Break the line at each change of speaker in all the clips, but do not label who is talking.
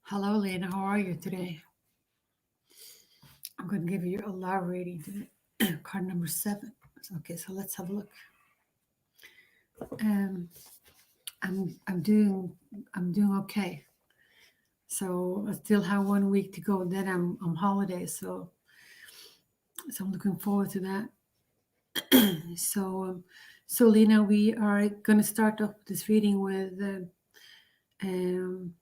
Hello, Lena. How are you today? I'm going to give you a love reading today. Card number 7. Okay, so let's have a look. Um, I'm doing okay. So I still have 1 week to go. Then I'm holiday. So I'm looking forward to that. So so Lena, we are going to start off this reading with um,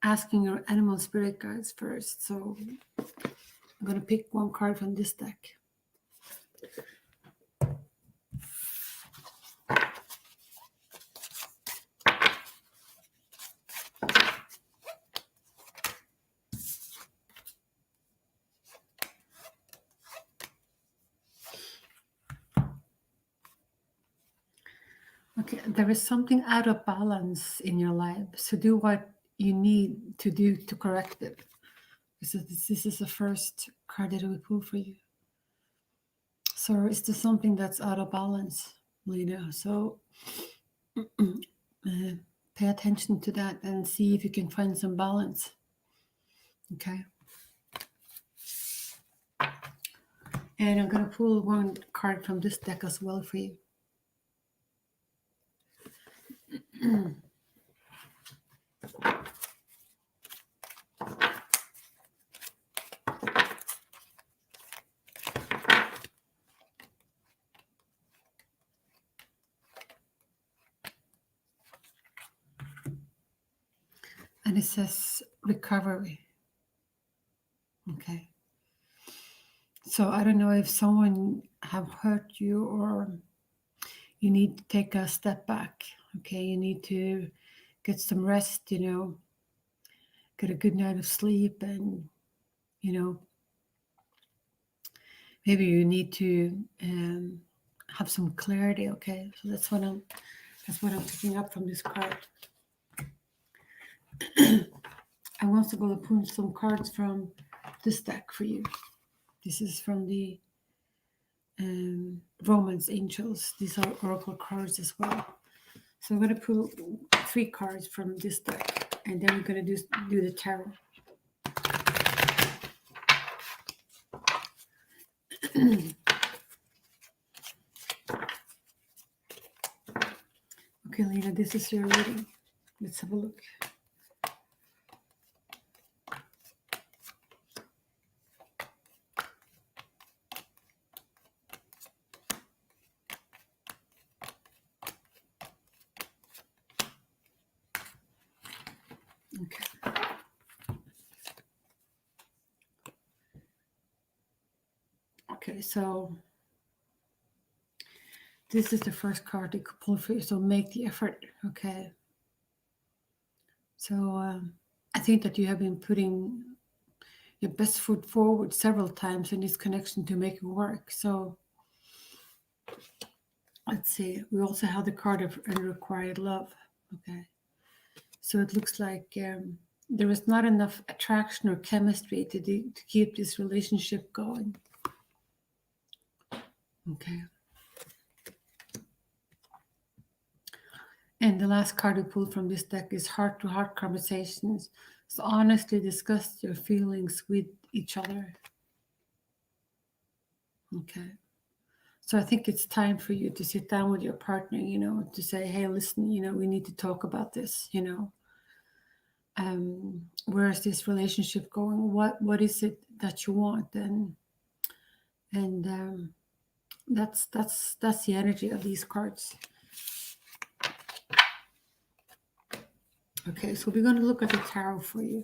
asking your animal spirit guides first. So I'm going to pick one card from this deck. Okay, there is something out of balance in your life. So do what you need to do to correct it. So this is the first card that we pull for you. So is there something that's out of balance, Lena? So pay attention to that and see if you can find some balance. Okay. And I'm going to pull one card from this deck as well for you. And it says recovery. Okay. So I don't know if someone have hurt you or you need to take a step back. Okay, you need to get some rest, get a good night of sleep, and maybe you need to have some clarity. Okay, so that's what I'm picking up from this card. I'm also going to pull some cards from this deck for you. This is from the Romance Angels. These are oracle cards as well. So I'm going to pull 3 cards from this deck, and then we're going to do the tarot. Okay, Lena, this is your reading. Let's have a look. Okay. Okay, so this is the first card you could pull for you. So make the effort. Okay. So I think that you have been putting your best foot forward several times in this connection to make it work. So let's see. We also have the card of unrequited love. Okay. So it looks like there is not enough attraction or chemistry to keep this relationship going. Okay. And the last card we pulled from this deck is heart-to-heart conversations. So honestly discuss your feelings with each other. Okay. So I think it's time for you to sit down with your partner, to say, hey, listen, we need to talk about this, where is this relationship going? What is it that you want? And that's the energy of these cards. Okay, so we're going to look at the tarot for you.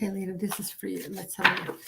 Okay, Lena, this is for you. Let's have a look.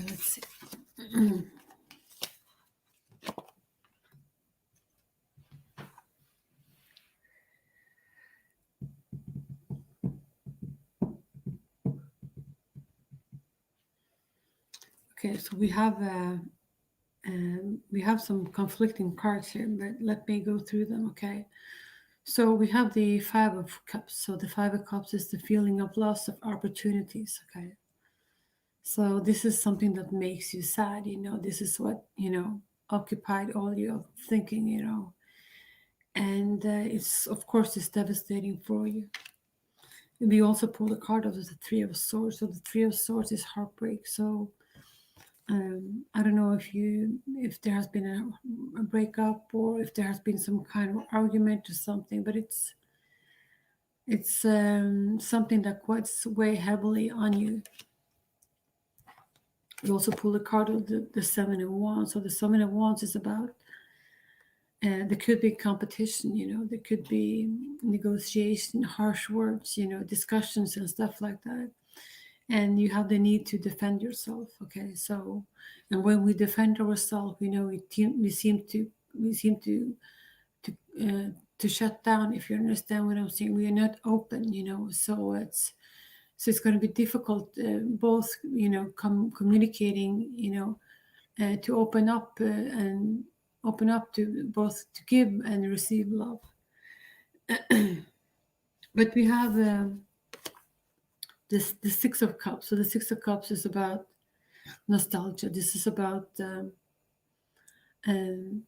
Okay, let's see. Okay, so we have some conflicting cards here, but let me go through them. Okay, so we have the Five of Cups. So the Five of Cups is the feeling of loss of opportunities. Okay, so this is something that makes you sad. This is what occupied all your thinking. And it's, of course, it's devastating for you. We also pull the card of the Three of Swords. So the Three of Swords is heartbreak. So I don't know if there has been a breakup, or if there has been some kind of argument or something, but it's something that quits weigh heavily on you. We also pull the card of the Seven of Wands. So the Seven of Wands is about there could be competition, there could be negotiation, harsh words, discussions and stuff like that. And you have the need to defend yourself. Okay, so, and when we defend ourselves, we seem to shut down. If you understand what I'm saying, we are not open. So it's going to be difficult, both communicating, to open up and open up to both to give and receive love. But we have the Six of Cups. So the Six of Cups is about nostalgia. This is about um,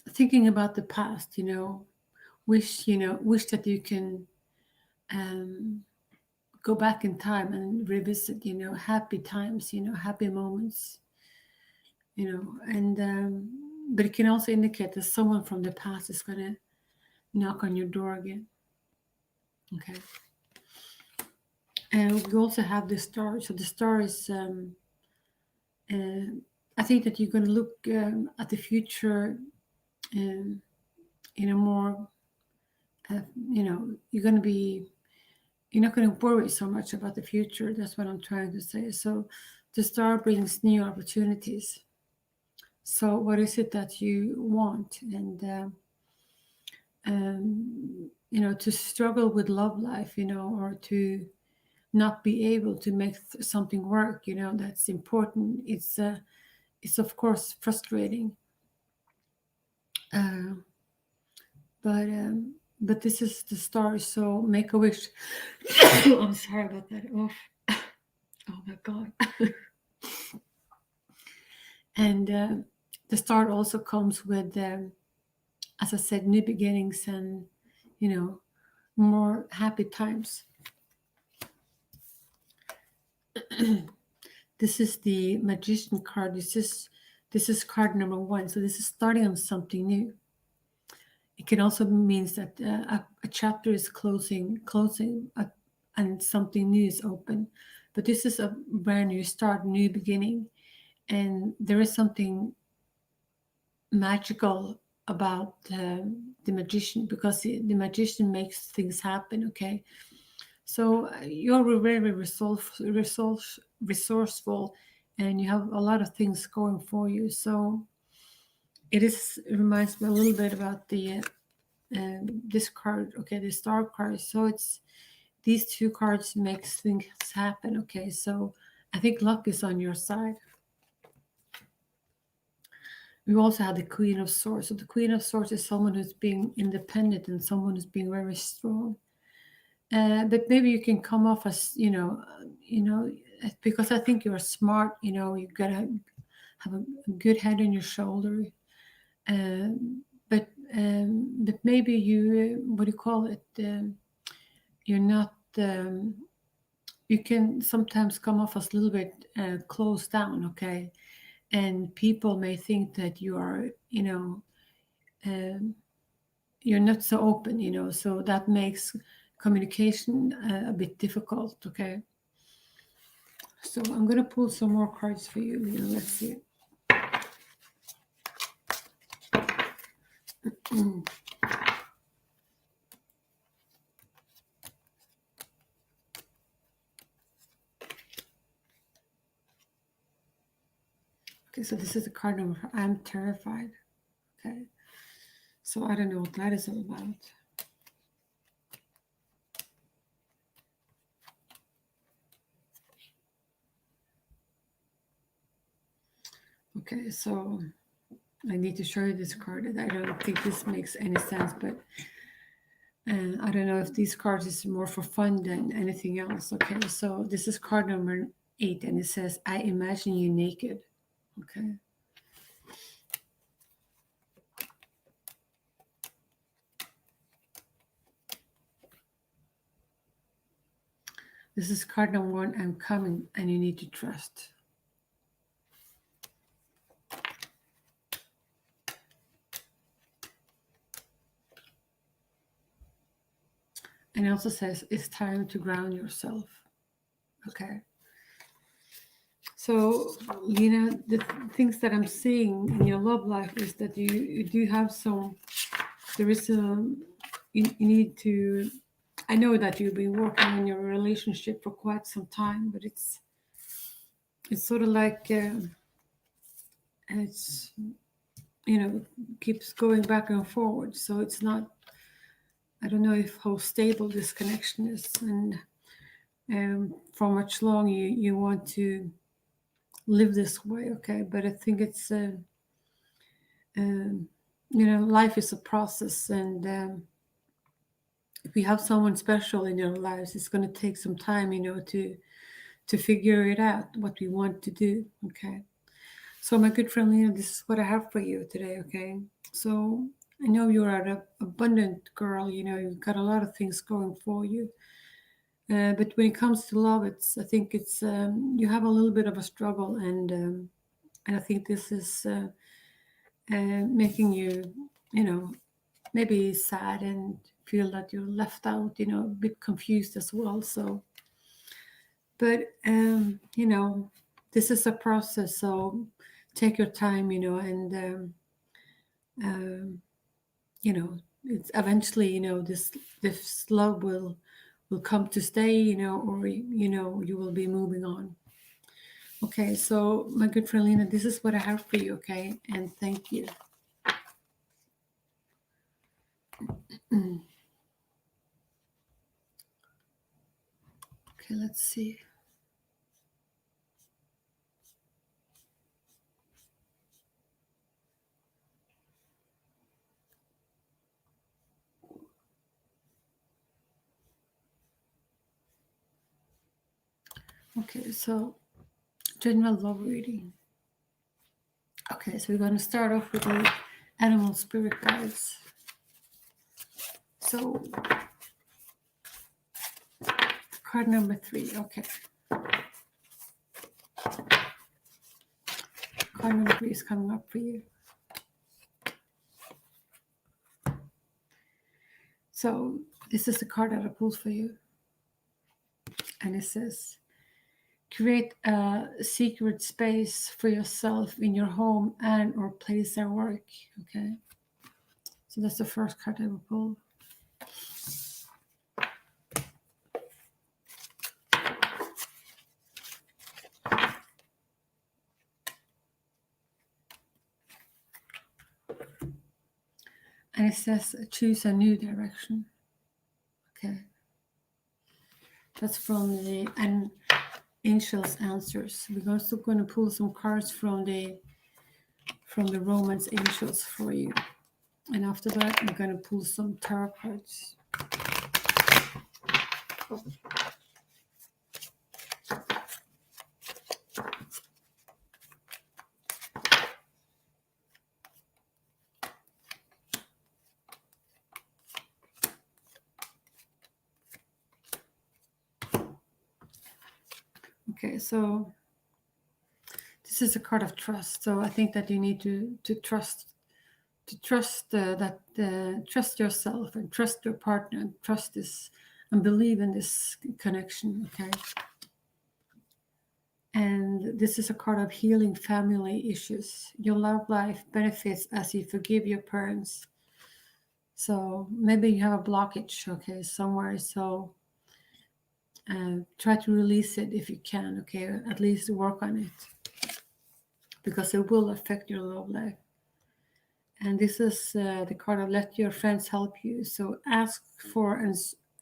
thinking about the past. Wish that you can go back in time and revisit. Happy times. Happy moments. And but it can also indicate that someone from the past is going to knock on your door again. Okay. And we also have the Star. So the Star is, I think that you're going to look at the future in a more, you're going to be, you're not going to worry so much about the future. That's what I'm trying to say. So the Star brings new opportunities. So what is it that you want? And, to struggle with love life, or to not be able to make something work, that's important. It's of course frustrating, uh, but this is the Star. So make a wish. I'm sorry about that. Oh my God. And the Star also comes with, as I said, new beginnings and more happy times. This is the Magician card. This is card number 1. So this is starting on something new. It can also means that a chapter is closing, and something new is open. But this is a brand new start, new beginning, and there is something magical about the Magician, because the Magician makes things happen. Okay, so you're very resourceful, and you have a lot of things going for you. So it reminds me a little bit about the this card. Okay, the Star card. So it's these two cards makes things happen. Okay, so I think luck is on your side. We also have the Queen of Swords. So the Queen of Swords is someone who's being independent and someone who's being very strong. But maybe you can come off as because I think you're smart. You gotta have a good head on your shoulder. But maybe you what do you call it? You're not. You can sometimes come off as a little bit closed down. Okay, and people may think that you are, you're not so open. So that makes communication a bit difficult. Okay. So I'm going to pull some more cards for you. Let's see. Okay, so this is the card number. I'm terrified. Okay, so I don't know what that is all about. Okay, so I need to show you this card. I don't think this makes any sense, but I don't know if these cards is more for fun than anything else. Okay, so this is card number 8, and it says, I imagine you naked. Okay. This is card number 1, I'm coming, and you need to trust. And it also says, it's time to ground yourself. Okay. So, Lena, the things that I'm seeing in your love life is that you do have some, there is a, you need to, I know that you've been working on your relationship for quite some time, but it's sort of like, it's, keeps going back and forward. So it's not, I don't know if how stable this connection is, and for much long you want to live this way. Okay, but I think it's life is a process, and if you have someone special in your lives, it's going to take some time, to figure it out what we want to do. Okay, so my good friend Lena, this is what I have for you today. Okay, so I know you're an abundant girl. You've got a lot of things going for you. But when it comes to love, I think it's you have a little bit of a struggle, and I think this is making you, maybe sad and feel that you're left out, a bit confused as well. So, but this is a process. So take your time, and it's eventually, this love will come to stay, or you will be moving on. Okay, so my good friend Lena, this is what I have for you. Okay, and thank you. Okay, let's see. Okay, so general love reading. Okay, so we're going to start off with the animal spirit guides. So, card number 3. Okay. Card number 3 is coming up for you. So, this is the card that I pulled for you. And it says, create a secret space for yourself in your home and or place at work. Okay. So that's the first card I will pull. And it says, choose a new direction. Okay. That's from the Angels Answers. We're also going to pull some cards from the Romance Angels for you. And after that, I'm going to pull some tarot cards. Okay, so this is a card of trust. So I think that you need to trust trust yourself and trust your partner and trust this and believe in this connection. Okay. And this is a card of healing family issues. Your love life benefits as you forgive your parents. So maybe you have a blockage, okay, somewhere. So try to release it if you can, okay, at least work on it. because it will affect your love life. And this is the card of let your friends help you. So ask for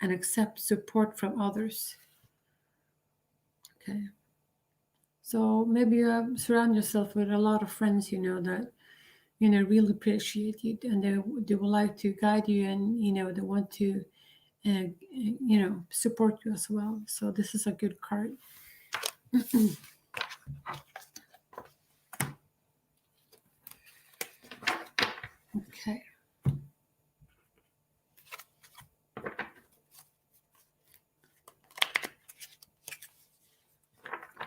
and accept support from others. Okay. So maybe you surround yourself with a lot of friends, that really appreciate you, and they would like to guide you, and they want to support you as well. So this is a good card. Okay.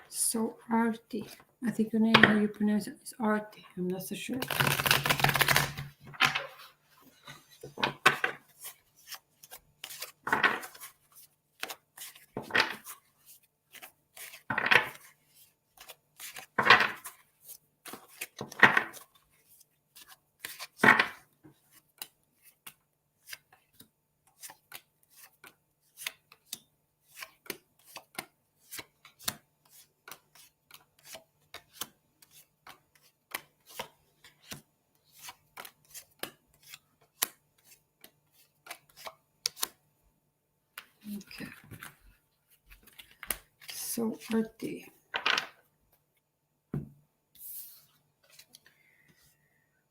So Arti, I think your name, how you pronounce it, is Arti. I'm not so sure. Okay. So Arti.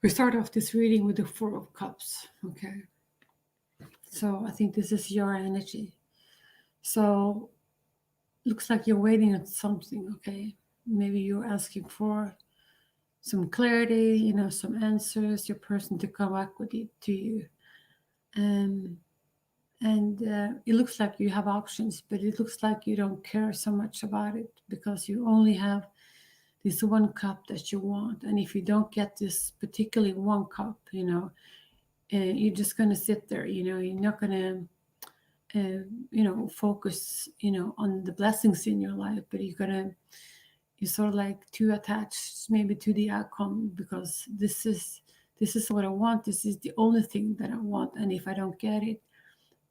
We start off this reading with the Four of Cups. Okay. So I think this is your energy. So looks like you're waiting on something. Okay. Maybe you're asking for some clarity, some answers, your person to come back with it to you. And it looks like you have options, but it looks like you don't care so much about it because you only have this one cup that you want. And if you don't get this particularly one cup, you're just going to sit there, you're not going to, focus, on the blessings in your life, but you're sort of like too attached maybe to the outcome because this is what I want. This is the only thing that I want. And if I don't get it,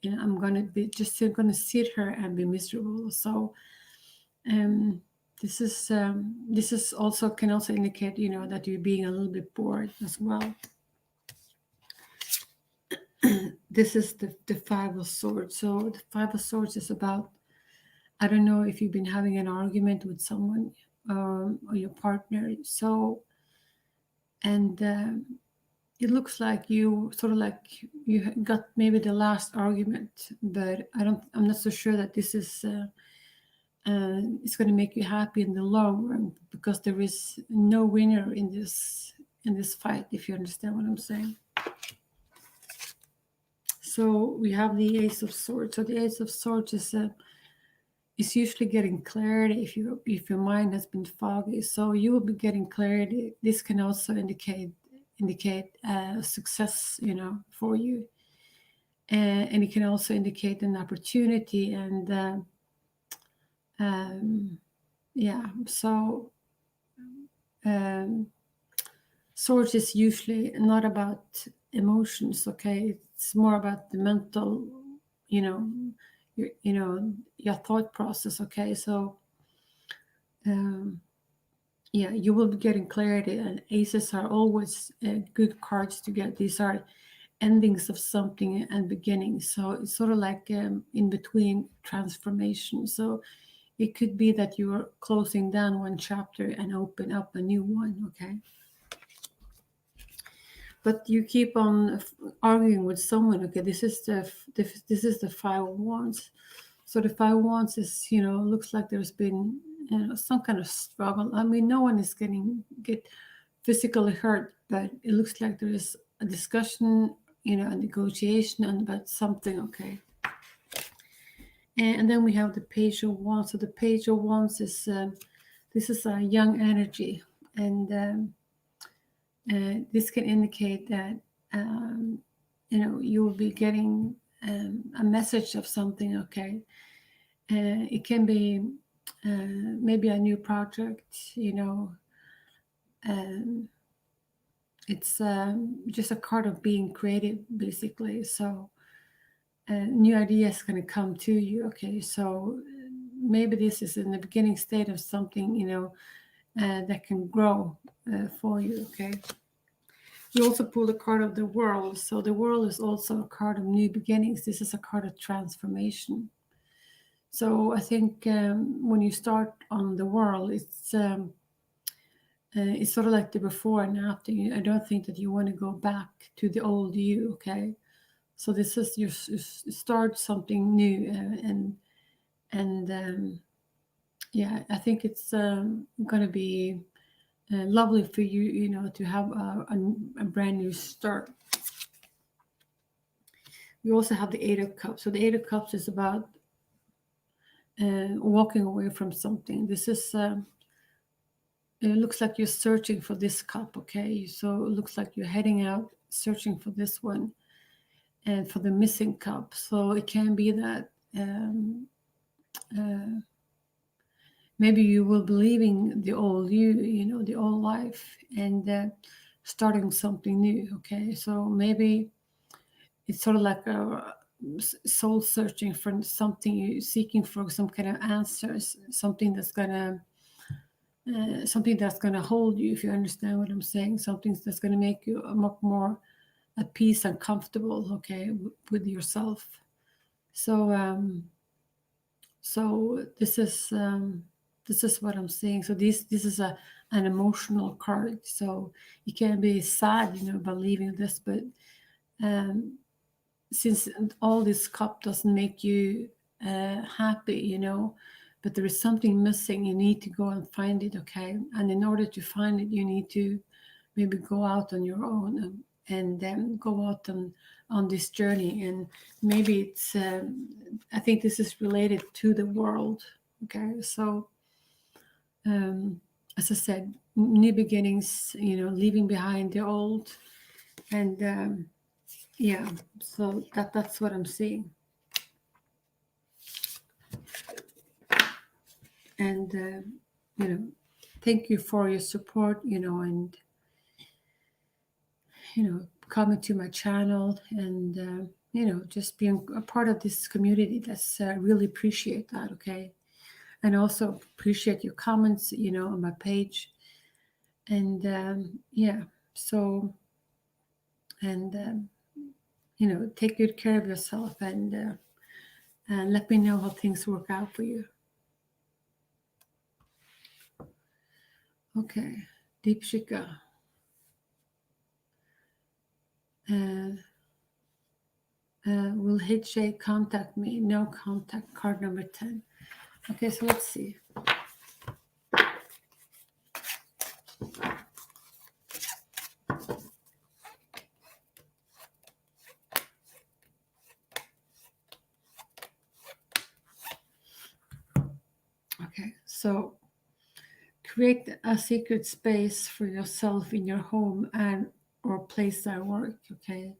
I'm going to be just going to sit here and be miserable. So this is also can also indicate, that you're being a little bit bored as well. This is the Five of Swords. So the Five of Swords is about, I don't know if you've been having an argument with someone or your partner. So, and it looks like you sort of like you got maybe the last argument, but I'm not so sure that this is it's going to make you happy in the long run because there is no winner in this fight, if you understand what I'm saying. So we have the Ace of Swords. So the Ace of Swords is usually getting clarity if your mind has been foggy. So you will be getting clarity. This can also indicate success, for you, and it can also indicate an opportunity. And yeah, so Swords is usually not about emotions. Okay, it's more about the mental, your thought process. Okay, so yeah, you will be getting clarity, and aces are always good cards to get. These are endings of something and beginnings, so it's sort of like in between transformation. So it could be that you are closing down one chapter and open up a new one. Okay, but you keep on arguing with someone. Okay, this is the Five of Wands. So the Five of Wands is, looks like there's been some kind of struggle. I mean, no one is get physically hurt, but it looks like there is a discussion, a negotiation about something. Okay, and then we have the Page of Wands. So the Page of Wands is this is a young energy, and this can indicate that you will be getting a message of something. Okay, it can be maybe a new project. It's just a card of being creative, basically. So new ideas going to come to you. Okay, so maybe this is in the beginning state of something, that can grow for you. Okay. You also pull the card of the world. So the world is also a card of new beginnings. This is a card of transformation. So I think when you start on the world, it's sort of like the before and after. I don't think that you want to go back to the old you. Okay. So this is you start something new, and yeah, I think it's going to be lovely for you, to have a brand new start. You also have the Eight of Cups. So the Eight of Cups is about walking away from something. This is it looks like you're searching for this cup. Okay, so it looks like you're heading out searching for this one and for the missing cup. So it can be that maybe you will be leaving the old you, the old life, and starting something new. Okay, so maybe it's sort of like a soul searching for something, you seeking for some kind of answers, something that's gonna hold you, if you understand what I'm saying, something that's gonna make you a lot more at peace and comfortable, okay, with yourself. So this is what I'm saying. So this is an emotional card. So you can be sad, about leaving this, but since all this cup doesn't make you happy, but there is something missing, you need to go and find it, okay? And in order to find it, you need to maybe go out on your own and then go out on this journey. And maybe it's, I think this is related to the world, okay? So, as I said, new beginnings, leaving behind the old, and yeah, so that's what I'm seeing. And thank you for your support, and coming to my channel, and just being a part of this community. That's really appreciate that. Okay, and also appreciate your comments, on my page. And yeah, so, and take good care of yourself, and let me know how things work out for you. Okay, Deepshika. Will HJ contact me? No contact, card number 10. Okay, so let's see. Okay, so create a secret space for yourself in your home and or place at work. Okay,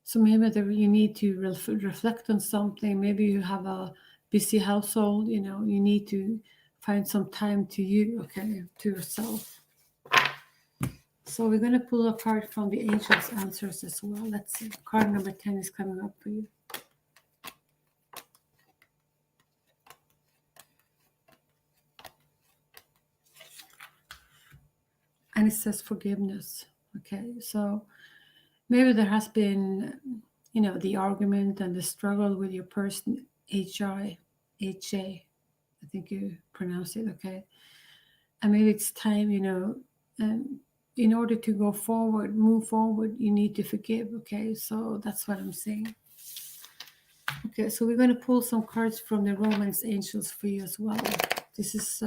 so maybe you need to reflect on something. Maybe you have a busy household. You need to find some time to you. Okay, to yourself. So we're going to pull a card from the Angels Answers as well. Let's see. Card number 10 is coming up for you. And it says forgiveness. Okay, so maybe there has been, the argument and the struggle with your person, HJ, I think you pronounce it, okay? And maybe it's time, in order to go forward, move forward, you need to forgive, okay? So that's what I'm saying. Okay, so we're going to pull some cards from the Romance Angels for you as well. This is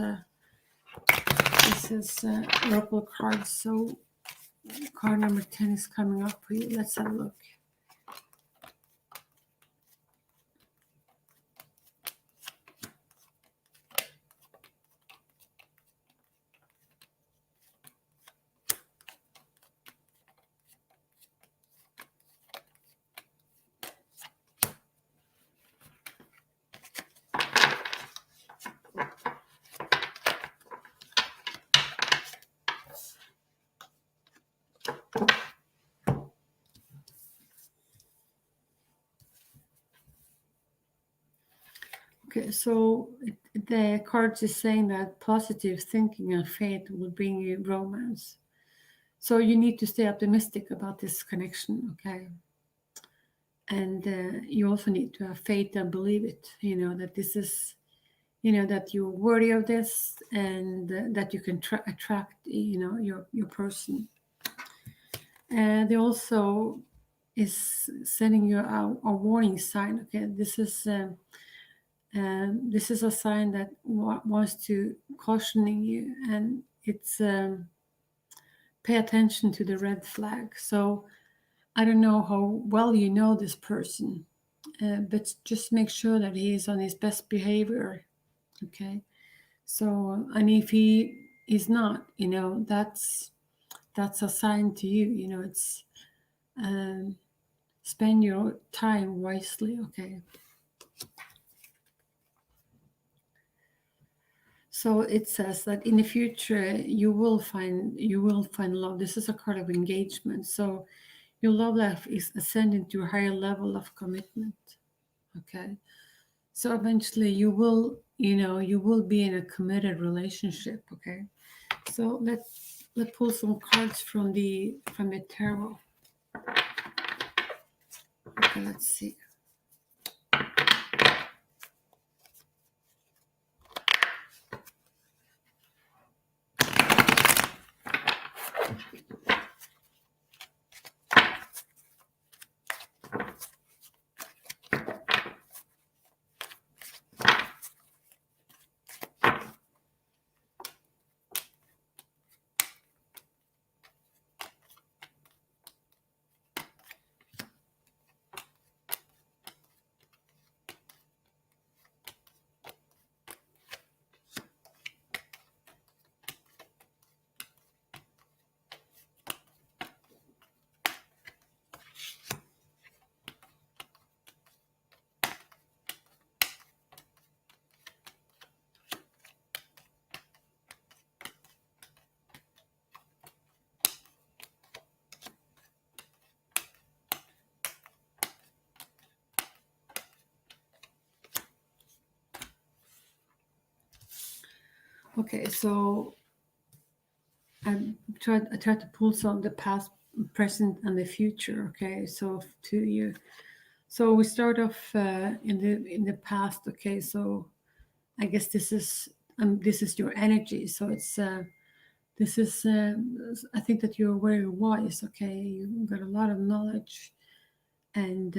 Oracle cards. So card number 10 is coming up for you. Let's have a look. Okay, so the cards is saying that positive thinking and faith will bring you romance. So you need to stay optimistic about this connection, okay? And you also need to have faith and believe it. That this is, that you're worthy of this, and that you can attract, your person. And they also is sending you a warning sign. Okay, this is a sign that wants to cautioning you, and it's pay attention to the red flag. So I don't know how well you know this person, but just make sure that he is on his best behavior. Okay, so and if he is not, that's a sign to you. It's um, spend your time wisely. Okay. So it says that in the future you will find love. This is a card of engagement. So your love life is ascending to a higher level of commitment. Okay. So eventually you will be in a committed relationship. Okay. So let's pull some cards from the tarot. Okay, let's see. Okay, so I tried to pull some the past, present, and the future. Okay, so to you. So we start off in the past. Okay, so I guess this is your energy. So it's this is I think that you're very wise. Okay, you got a lot of knowledge, and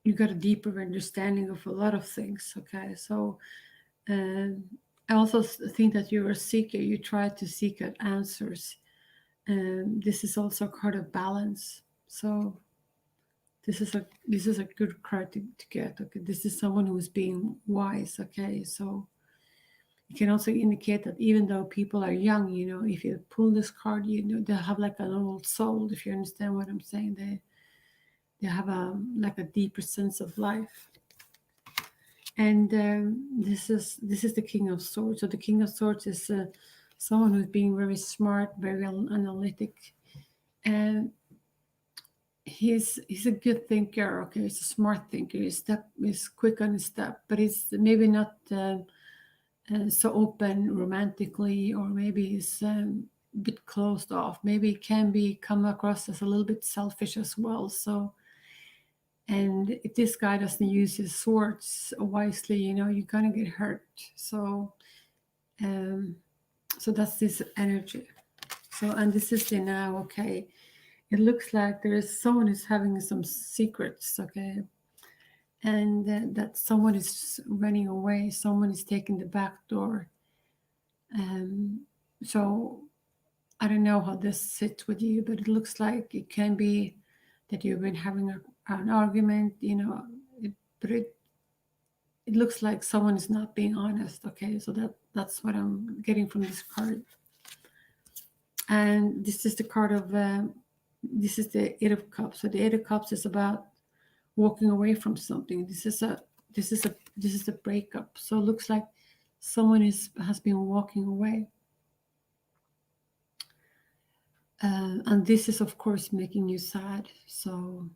you got a deeper understanding of a lot of things. Okay, so um, I also think that you're a seeker. You try to seek out answers. This is also a card of balance. So this is a good card to get. Okay, this is someone who is being wise. Okay, so it can also indicate that even though people are young, if you pull this card, they have like an old soul. If you understand what I'm saying, they have like a deeper sense of life. And this is the King of Swords. So the King of Swords is someone who's being very smart, very analytic, and he's a good thinker. Okay, he's a smart thinker. He's quick on his step, but he's maybe not so open romantically, or maybe he's a bit closed off. Maybe he can come across as a little bit selfish as well. So, and if this guy doesn't use his swords wisely, you're gonna get hurt. So, um, so that's this energy. So, and this is the now. Okay, it looks like there is someone who's having some secrets. Okay, and that someone is running away. Someone is taking the back door. So I don't know how this sits with you, but it looks like it can be that you've been having an argument, but it looks like someone is not being honest. Okay, so that's what I'm getting from this card. And this is the card of this is the Eight of Cups. So the Eight of Cups is about walking away from something. This is a breakup. So it looks like someone has been walking away. And this is, of course, making you sad. So,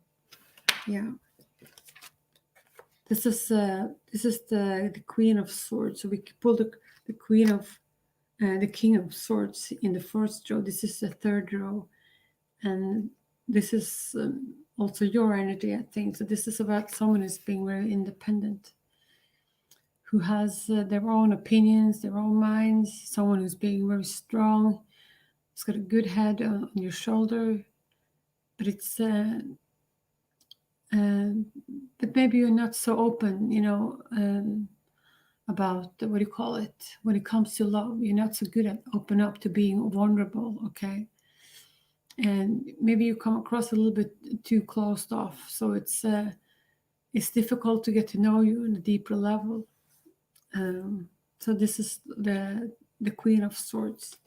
yeah. This is the Queen of Swords. So we pull the Queen of the King of Swords in the first row. This is the third row, and this is also your energy, I think. So this is about someone who's being very independent, who has their own opinions, their own minds. Someone who's being very strong. It's got a good head on your shoulder, but it's but maybe you're not so open, about what do you call it, when it comes to love. You're not so good at open up to being vulnerable, okay? And maybe you come across a little bit too closed off, so it's difficult to get to know you on a deeper level. So this is the Queen of Swords.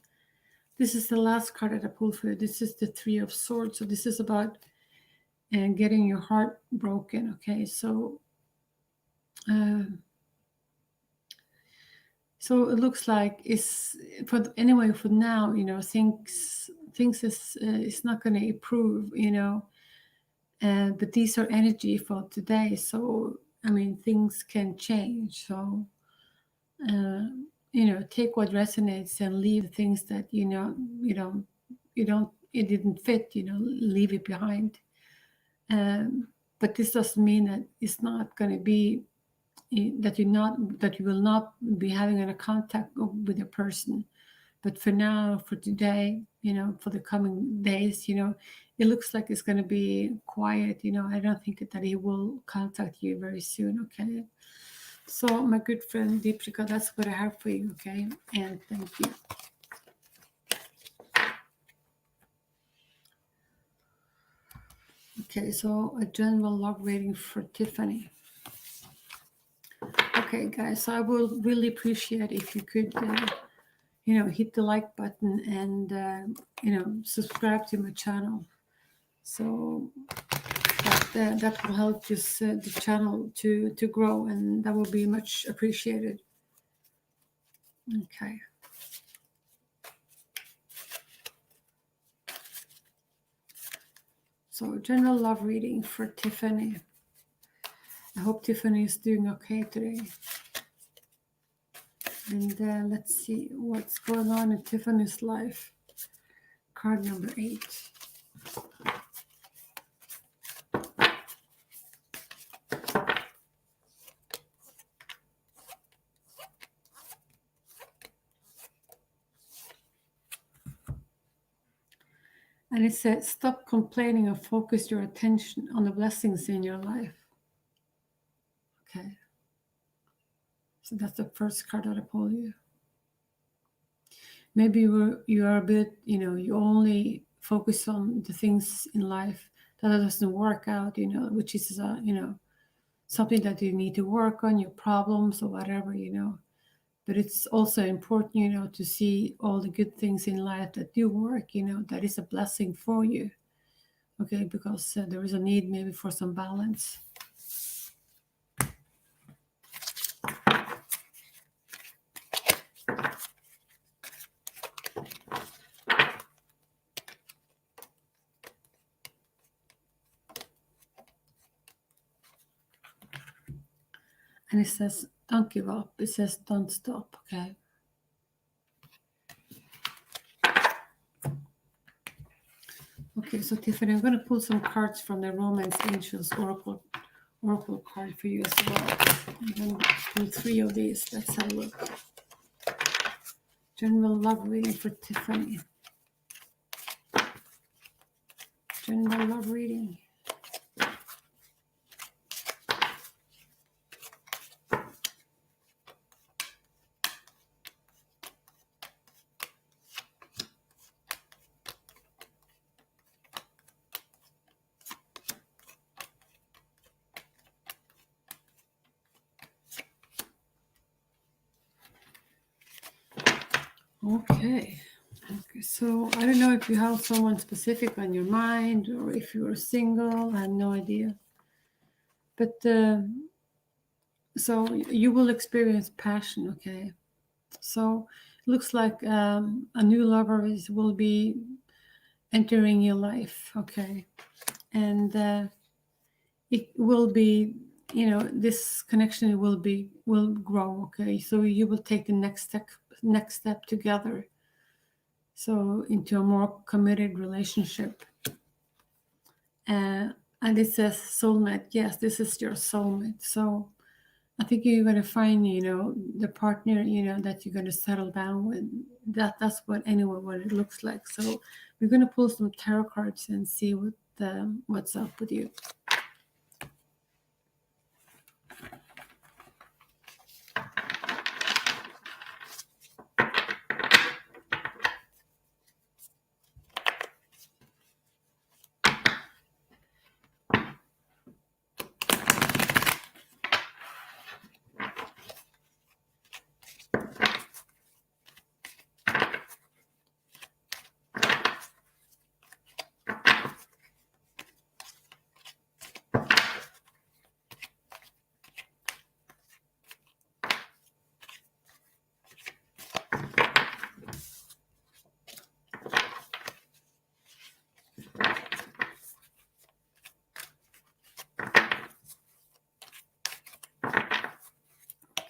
This is the last card that I pulled for you. This is the Three of Swords. So this is about getting your heart broken, okay? So so it looks like it's for now, things is not going to improve, but these are energy for today. So I mean, things can change. So take what resonates and leave things that it didn't fit. Leave it behind. But this doesn't mean that it's not going to be that you will not be having a contact with a person. But for now, for today, for the coming days, it looks like it's going to be quiet. I don't think that he will contact you very soon. Okay. So my good friend Deepshika, that's what I have for you. Okay. And thank you. Okay. So a general love reading for Tiffany. Okay, guys, so I will really appreciate if you could, hit the like button and, subscribe to my channel. So that will help just the channel to grow, and that will be much appreciated. Okay. So general love reading for Tiffany. I hope Tiffany is doing okay today. And let's see what's going on in Tiffany's life. Card number 8. And it says, stop complaining and focus your attention on the blessings in your life. Okay. So that's the first card that I pulled you. Maybe you are a bit, you only focus on the things in life that doesn't work out, which is, something that you need to work on, your problems or whatever, But it's also important, to see all the good things in life that do work, that is a blessing for you. Okay, because there is a need maybe for some balance. And it says, don't give up. It says, don't stop, okay? Okay, so Tiffany, I'm going to pull some cards from the Romance Angels Oracle card for you as well. I'm going to pull 3 of these. Let's have a look. General love reading for Tiffany. General love reading. Okay, so I don't know if you have someone specific on your mind or if you're single. I have no idea. But so you will experience passion, okay? So it looks like a new lover will be entering your life, okay? And it will be this connection will grow. Okay, so you will take the next step together, so into a more committed relationship. And it says soulmate. Yes, this is your soulmate. So I think you're going to find, the partner, that you're going to settle down with. That's what it looks like. So we're going to pull some tarot cards and see what's up with you.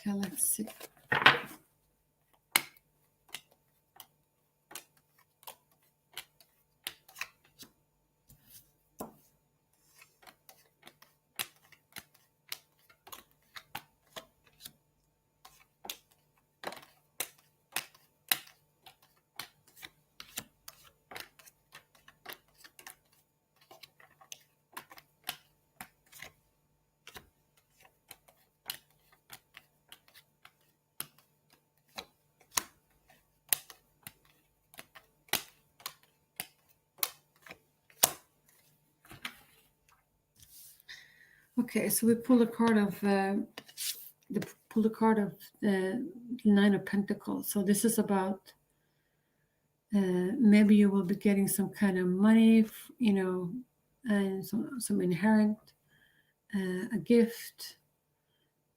Okay, let's see. Okay, so we pull a card of the Nine of Pentacles. So this is about maybe you will be getting some kind of money, and some inherent a gift.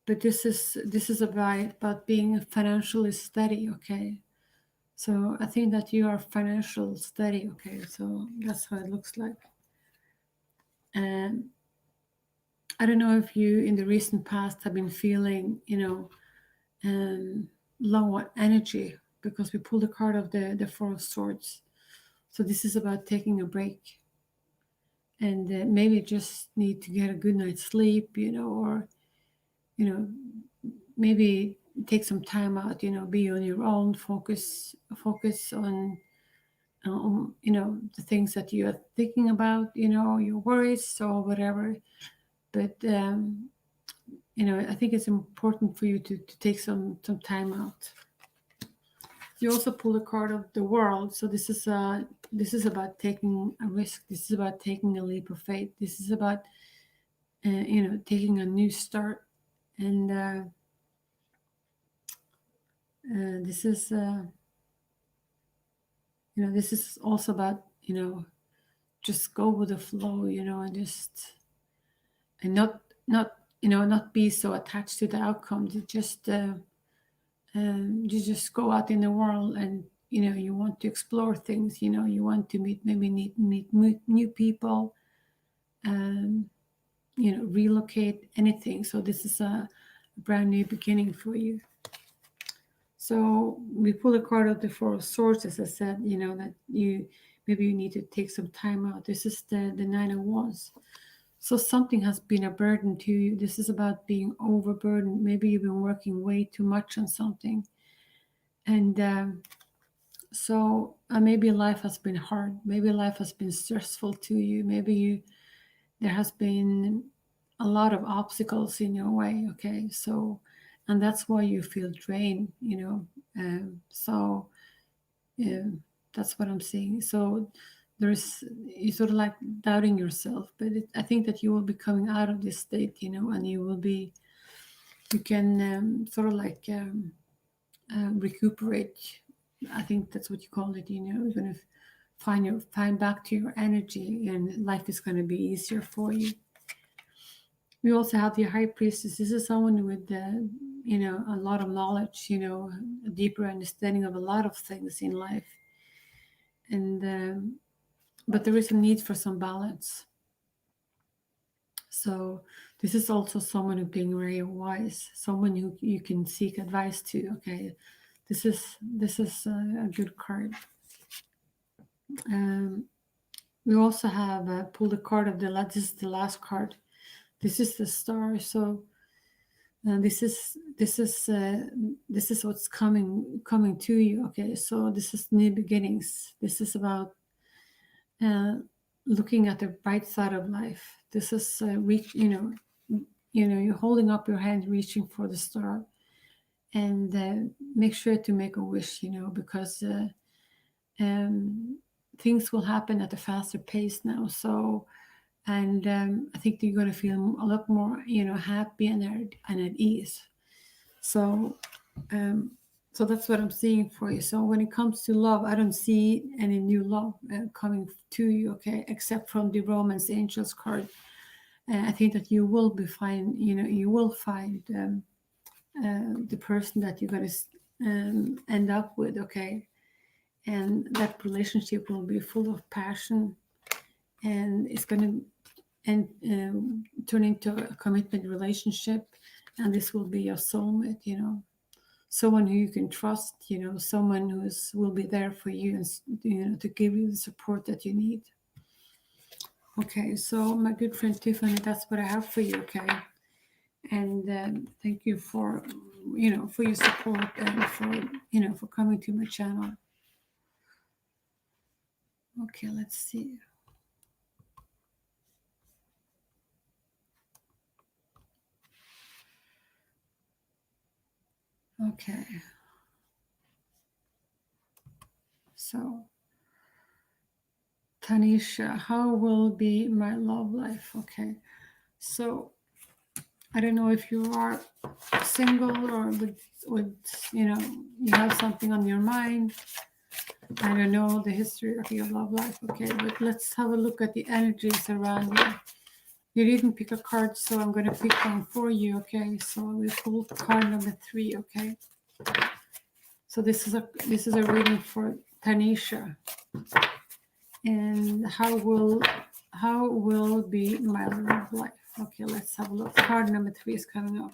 But this is about being financially steady. Okay, so I think that you are financial steady. Okay, so that's how it looks like. And I don't know if you in the recent past have been feeling, low on energy, because we pulled a card of the Four of Swords. So this is about taking a break, and maybe just need to get a good night's sleep, or maybe take some time out, be on your own, focus on the things that you are thinking about, your worries or whatever. But I think it's important for you to take some time out. You also pull a card of the World. So this is about taking a risk. This is about taking a leap of faith. This is about taking a new start. And this is this is also about just go with the flow, and not be so attached to the outcome. You just go out in the world, and you want to explore things. You want to meet new people, relocate, anything. So this is a brand new beginning for you. So we pull a card of the Four of Swords, as I said, that maybe you need to take some time out. This is the Nine of Wands. So something has been a burden to you. This is about being overburdened. Maybe you've been working way too much on something. And so maybe life has been hard. Maybe life has been stressful to you. Maybe there has been a lot of obstacles in your way. Okay, so and that's why you feel drained. So that's what I'm seeing. So you sort of like doubting yourself, but I think that you will be coming out of this state, and you can sort of like recuperate. I think that's what you call it. You're going to find back to your energy, and life is going to be easier for you. We also have the High Priestess. This is someone with a lot of knowledge, a deeper understanding of a lot of things in life. And but there is a need for some balance. So This is also someone who's being very wise, someone who you can seek advice to. Okay, this is a good card. We also have pulled a card of this is the last card. This is the star. So this is what's coming to you. Okay, so this is new beginnings. This is about looking at the bright side of life. This is you're holding up your hand, reaching for the star, and make sure to make a wish. Because things will happen at a faster pace now. So, and I think you're going to feel a lot more, happy and at ease. So, so that's what I'm seeing for you. So when it comes to love, I don't see any new love coming to you, okay, except from the Romance Angels card. I think that you will be fine. You will find the person that you're going to end up with, okay, and that relationship will be full of passion, and it's going to turn into a commitment relationship, and this will be your soulmate. Someone who you can trust, someone who will be there for you and to give you the support that you need. Okay, so my good friend Tiffany, that's what I have for you. Okay, and thank you for for your support and for coming to my channel. Okay, let's see. Okay, so Tanisha, how will be my love life? Okay, so I don't know if you are single or with you have something on your mind. I don't know the history of your love life. Okay, but let's have a look at the energies around you. You didn't pick a card, so I'm going to pick one for you. Okay, so we pulled card number 3. Okay, so this is a reading for Tanisha. And how will be my love life? Okay, let's have a look. Card number 3 is coming up.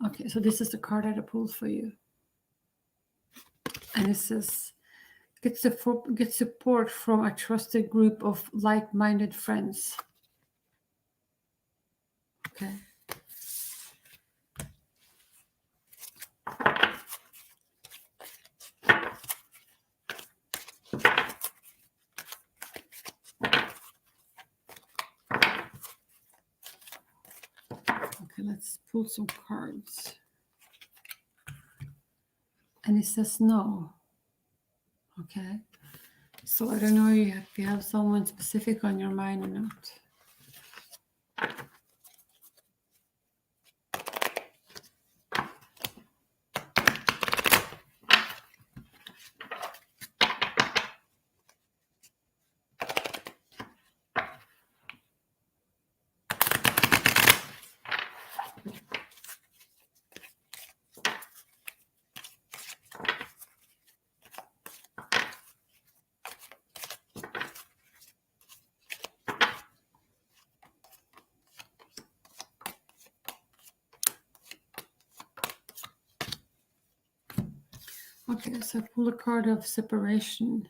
Okay, so this is the card that I pulled for you, and it says, get support from a trusted group of like-minded friends. Okay. Okay, let's pull some cards. And it says no. Okay. So I don't know if you have someone specific on your mind or not. Okay, so pull a card of separation.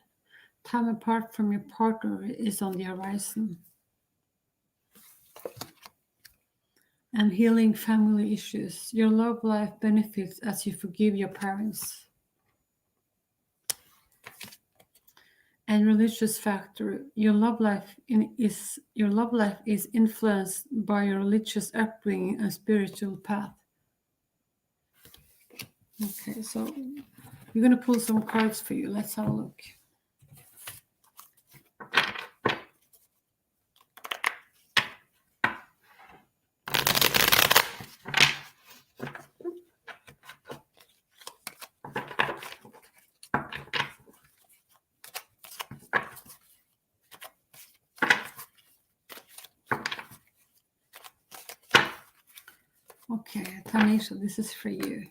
Time apart from your partner is on the horizon. And healing family issues. Your love life benefits as you forgive your parents. And religious factor. Your love life is influenced by your religious upbringing and spiritual path. Okay, so we're going to pull some cards for you. Let's have a look. Okay, Tanisha, this is for you.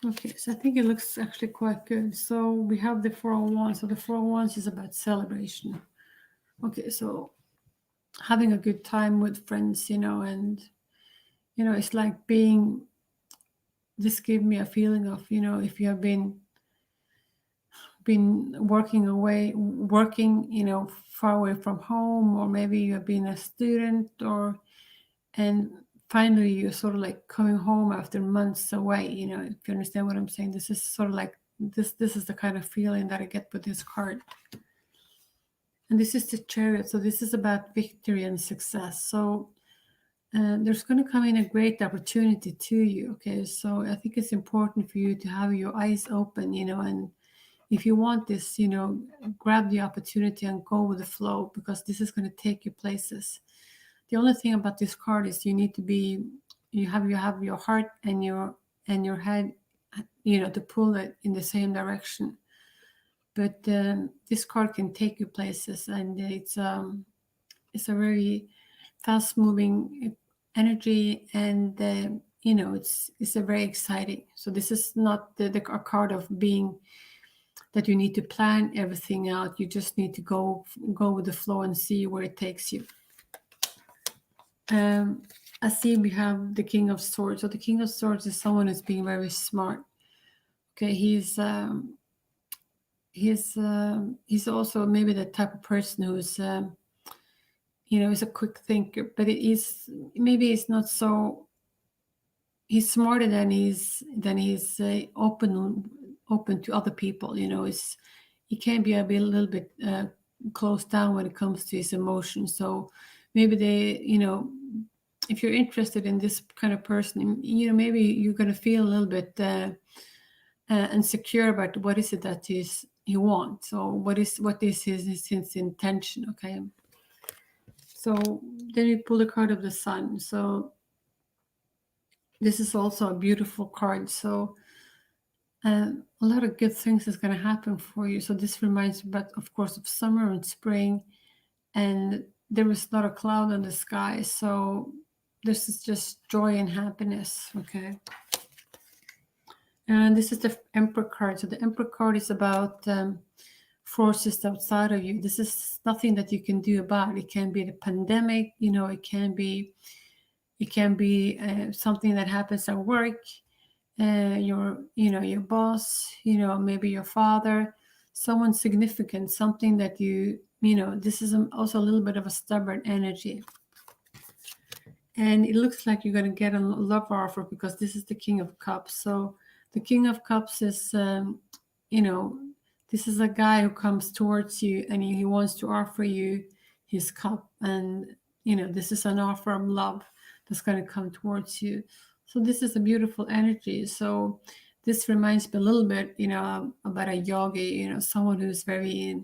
Okay, so I think it looks actually quite good. So we have the 401. So the 401 is about celebration. Okay, so having a good time with friends, and it's like this gave me a feeling of, if you have been working, far away from home, or maybe you have been a student, and finally you're sort of like coming home after months away, if you understand what I'm saying. This is sort of like this is the kind of feeling that I get with this card. And this is the Chariot, so this is about victory and success. So there's going to come in a great opportunity to you. Okay, so I think it's important for you to have your eyes open, and if you want this, grab the opportunity and go with the flow, because this is going to take you places. The only thing about this card is you have your heart and your head, to pull it in the same direction. But this card can take you places, and it's a very fast moving energy, and it's a very exciting. So this is not a card of being that you need to plan everything out. You just need to go with the flow and see where it takes you. I see we have the King of Swords. So the King of Swords is someone who's being very smart. Okay, he's also maybe the type of person who's is a quick thinker, but maybe he's not so. He's smarter than he's open to other people. He can be a little bit closed down when it comes to his emotions. So maybe if you're interested in this kind of person, maybe you're going to feel a little bit insecure about what is it that he wants. So what is his intention? Okay. So then you pull the card of the Sun. So this is also a beautiful card. So a lot of good things is going to happen for you. So this reminds me, but of course, of summer and spring, and there is not a cloud in the sky. So this is just joy and happiness. Okay. And this is the Emperor card. So the Emperor card is about forces outside of you. This is nothing that you can do about. It can be the pandemic. It can be something that happens at work. Your boss, maybe your father, someone significant, something that this is also a little bit of a stubborn energy. And it looks like you're going to get a love offer, because this is the King of Cups. So the King of Cups is, this is a guy who comes towards you, and he wants to offer you his cup. And, this is an offer of love that's going to come towards you. So this is a beautiful energy. So this reminds me a little bit, about a yogi, someone who's very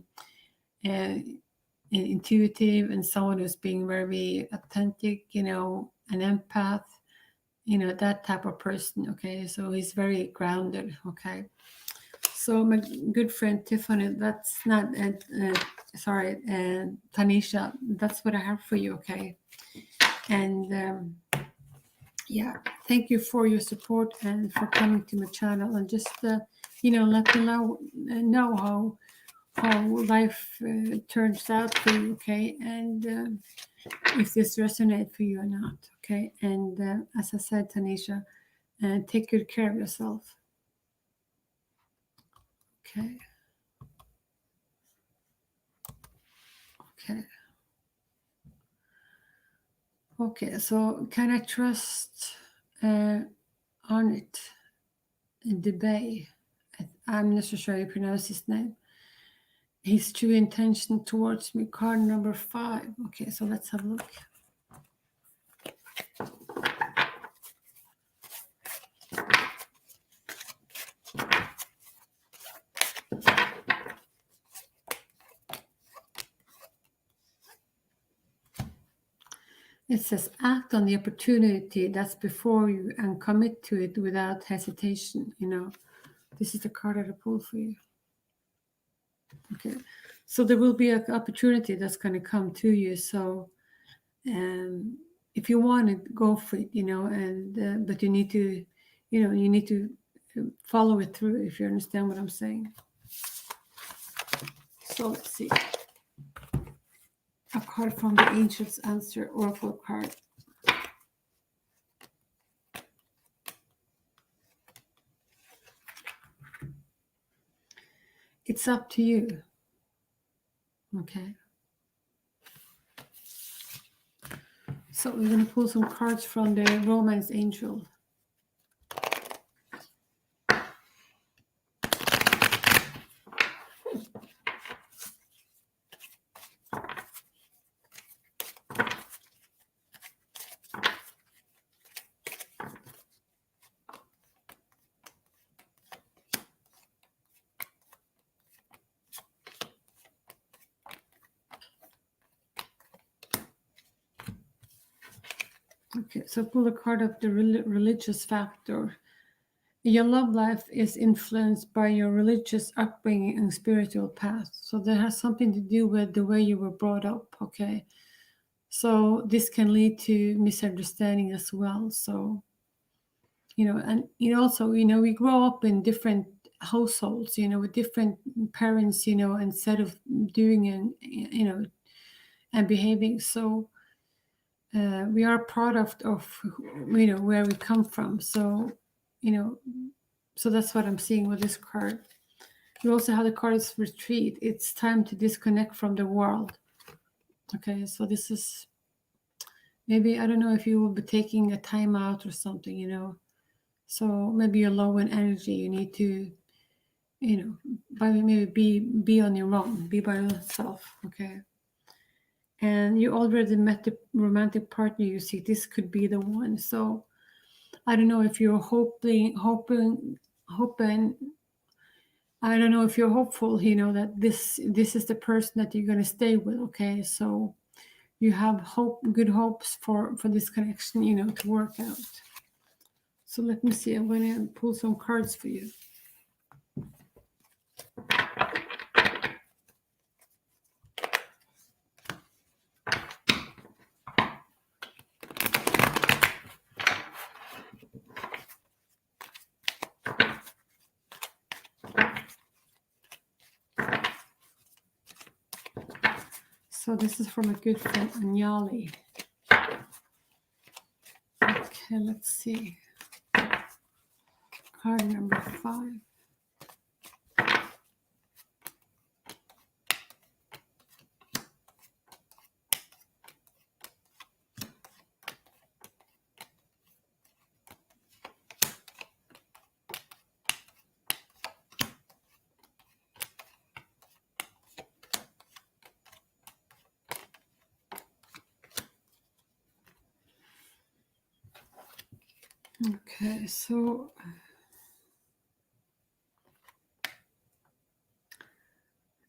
intuitive, and someone who's being very authentic, an empath, that type of person. Okay, so he's very grounded. Okay, so my good friend Tiffany, that's not Tanisha, that's what I have for you. Okay, and yeah, thank you for your support and for coming to my channel, and just let me know how life turns out for you. Okay, and if this resonates for you or not. Okay, and as I said, Tanisha, take good care of yourself. Okay. Okay. Okay, so can I trust Arnett Debay? I'm not so sure you pronounce his name. His true intention towards me, card number 5. Okay, so let's have a look. It says, act on the opportunity that's before you and commit to it without hesitation. This is the card that I pulled for you. Okay, so there will be an opportunity that's going to come to you. So if you want it, go for it, and but you need to follow it through, if you understand what I'm saying. So let's see. A card from the Angels Answer Oracle card. It's up to you. Okay. So we're going to pull some cards from the Romance Angel. Okay, so pull a card of the religious factor. Your love life is influenced by your religious upbringing and spiritual path. So that has something to do with the way you were brought up, okay? So this can lead to misunderstanding as well. So, and also, we grow up in different households, with different parents, instead of doing and behaving. So we are a product of where we come from. So so that's what I'm seeing with this card. You also have the card's retreat. It's time to disconnect from the world. Okay, so this is maybe, I don't know if you will be taking a time out or something. So maybe you're low in energy. You need to maybe be on your own, be by yourself. Okay. And you already met the romantic partner. You see, this could be the one. So I don't know if you're hoping. I don't know if you're hopeful, that this is the person that you're going to stay with. Okay, so you have good hopes for this connection, to work out. So let me see. I'm going to pull some cards for you. So this is from a good friend, Anjali. Okay, let's see. Card number 5. Okay, so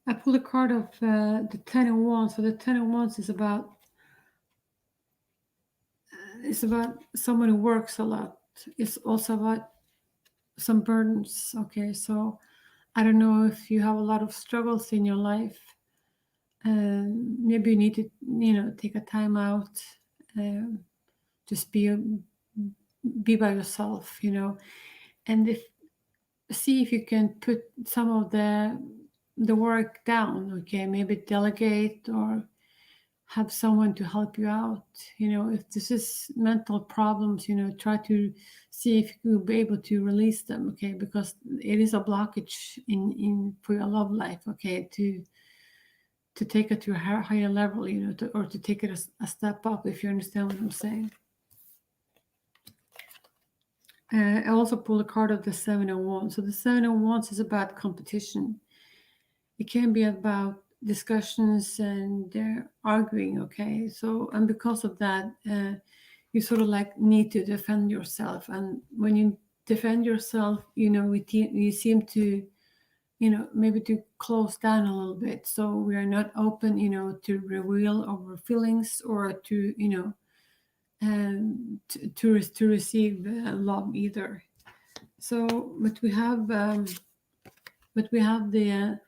I pulled a card of the 10 of Wands. So the 10 of Wands is about someone who works a lot. It's also about some burdens. Okay, so I don't know if you have a lot of struggles in your life. Maybe you need to, take a time out, just be by yourself, and see if you can put some of the work down. Okay, maybe delegate or have someone to help you out. If this is mental problems, try to see if you will be able to release them. Okay, because it is a blockage in for your love life. Okay, to take it to a higher level, or to take it a step up, if you understand what I'm saying. I also pulled a card of the 7 of Wands. So the 7 of Wands is about competition. It can be about discussions and arguing, okay? So, and because of that, you sort of like need to defend yourself. And when you defend yourself, you seem to, maybe to close down a little bit. So we are not open, to reveal our feelings or to, to receive love either. So, but we have the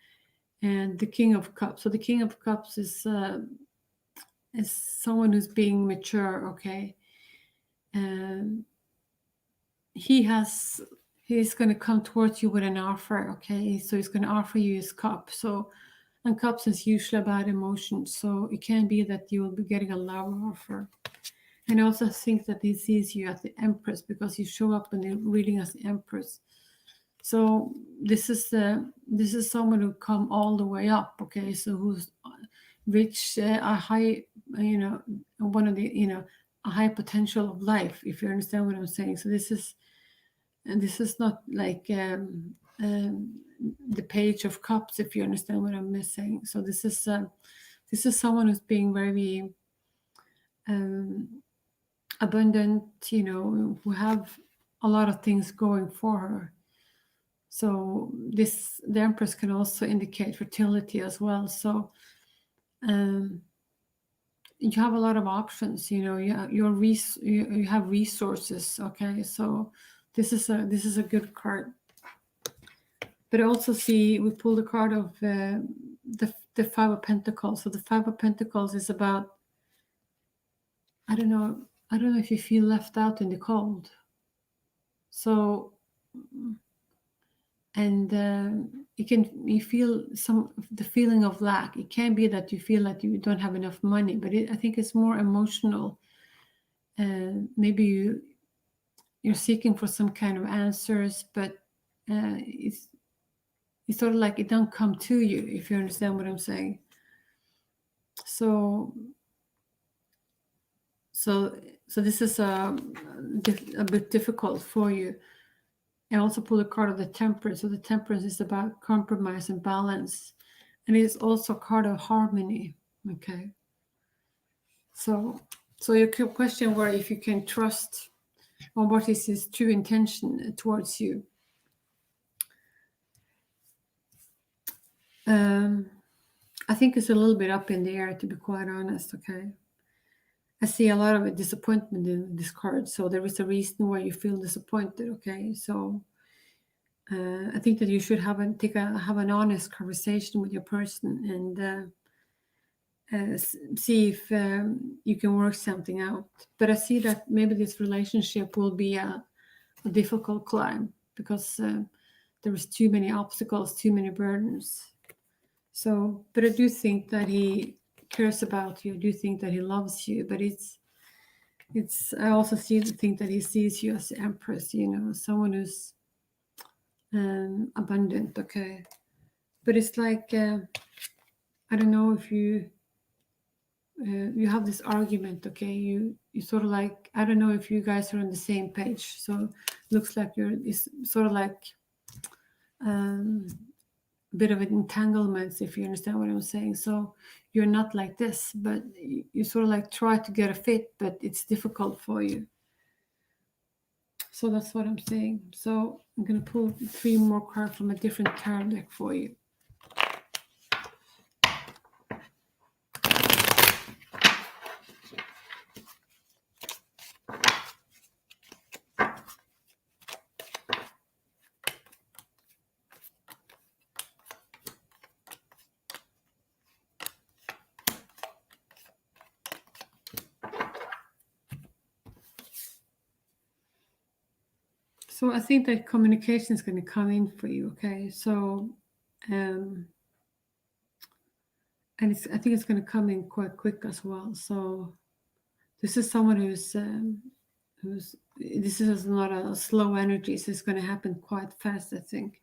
and the King of Cups. So the King of Cups is someone who's being mature. Okay, and he has he's going to come towards you with an offer. Okay, so he's going to offer you his cup. So, and cups is usually about emotions, so it can be that you will be getting a love offer. And I also think that he sees you as the Empress because you show up in the reading as the Empress. So this is someone who come all the way up. Okay, so who's reached a high, one of the, a high potential of life. If you understand what I'm saying. So this is not like the Page of Cups. If you understand what I'm saying. So this is someone who's being very abundant, who have a lot of things going for her. So the Empress can also indicate fertility as well. So you have a lot of options. You have resources. Okay, so this is a good card. But I also see we pulled a card of the Five of Pentacles. So the Five of Pentacles is about, I don't know if you feel left out in the cold. So, and you feel the feeling of lack. It can be that you feel that you don't have enough money, but I think it's more emotional. Maybe you're seeking for some kind of answers, but it's sort of like it don't come to you, if you understand what I'm saying. So this is a bit difficult for you. I also pull a card of the Temperance. So the Temperance is about compromise and balance, and it's also a card of harmony. Okay. So your question were if you can trust, or what is his true intention towards you. I think it's a little bit up in the air, to be quite honest. Okay. I see a lot of disappointment in this card, so there is a reason why you feel disappointed. Okay, so I think that you should have an honest conversation with your person and see if you can work something out. But I see that maybe this relationship will be a difficult climb because there is too many obstacles, too many burdens. So, but I do think that he cares about you. I do think that he loves you, but I also think that he sees you as the Empress, someone who's abundant. Okay, but it's like I don't know if you have this argument. Okay, you sort of like, I don't know if you guys are on the same page. So it looks like it's sort of like a bit of an entanglement, if you understand what I'm saying. So you're not like this, but you sort of like try to get a fit, but it's difficult for you. So that's what I'm saying. So I'm going to pull 3 more cards from a different tarot deck for you. So I think that communication is going to come in for you. Okay. So, and I think it's going to come in quite quick as well. So this is someone who's this is not a slow energy. So it's going to happen quite fast, I think.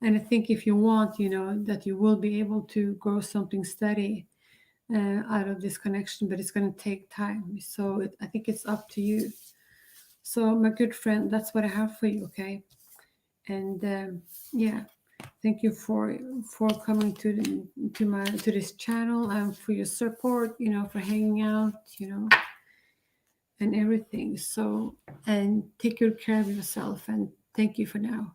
And I think if you want, that you will be able to grow something steady out of this connection, but it's going to take time. So I think it's up to you. So my good friend, that's what I have for you. Okay. And yeah, thank you for coming to this channel and for your support, for hanging out, and everything. So, and take good care of yourself, and thank you for now.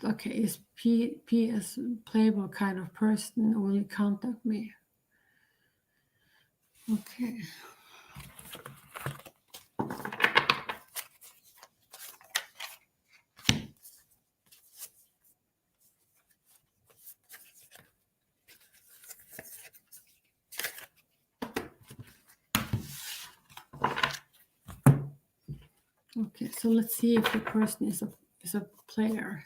Okay, is PS Playboy kind of person will you contact me? Okay. Okay, so let's see if the person is a player.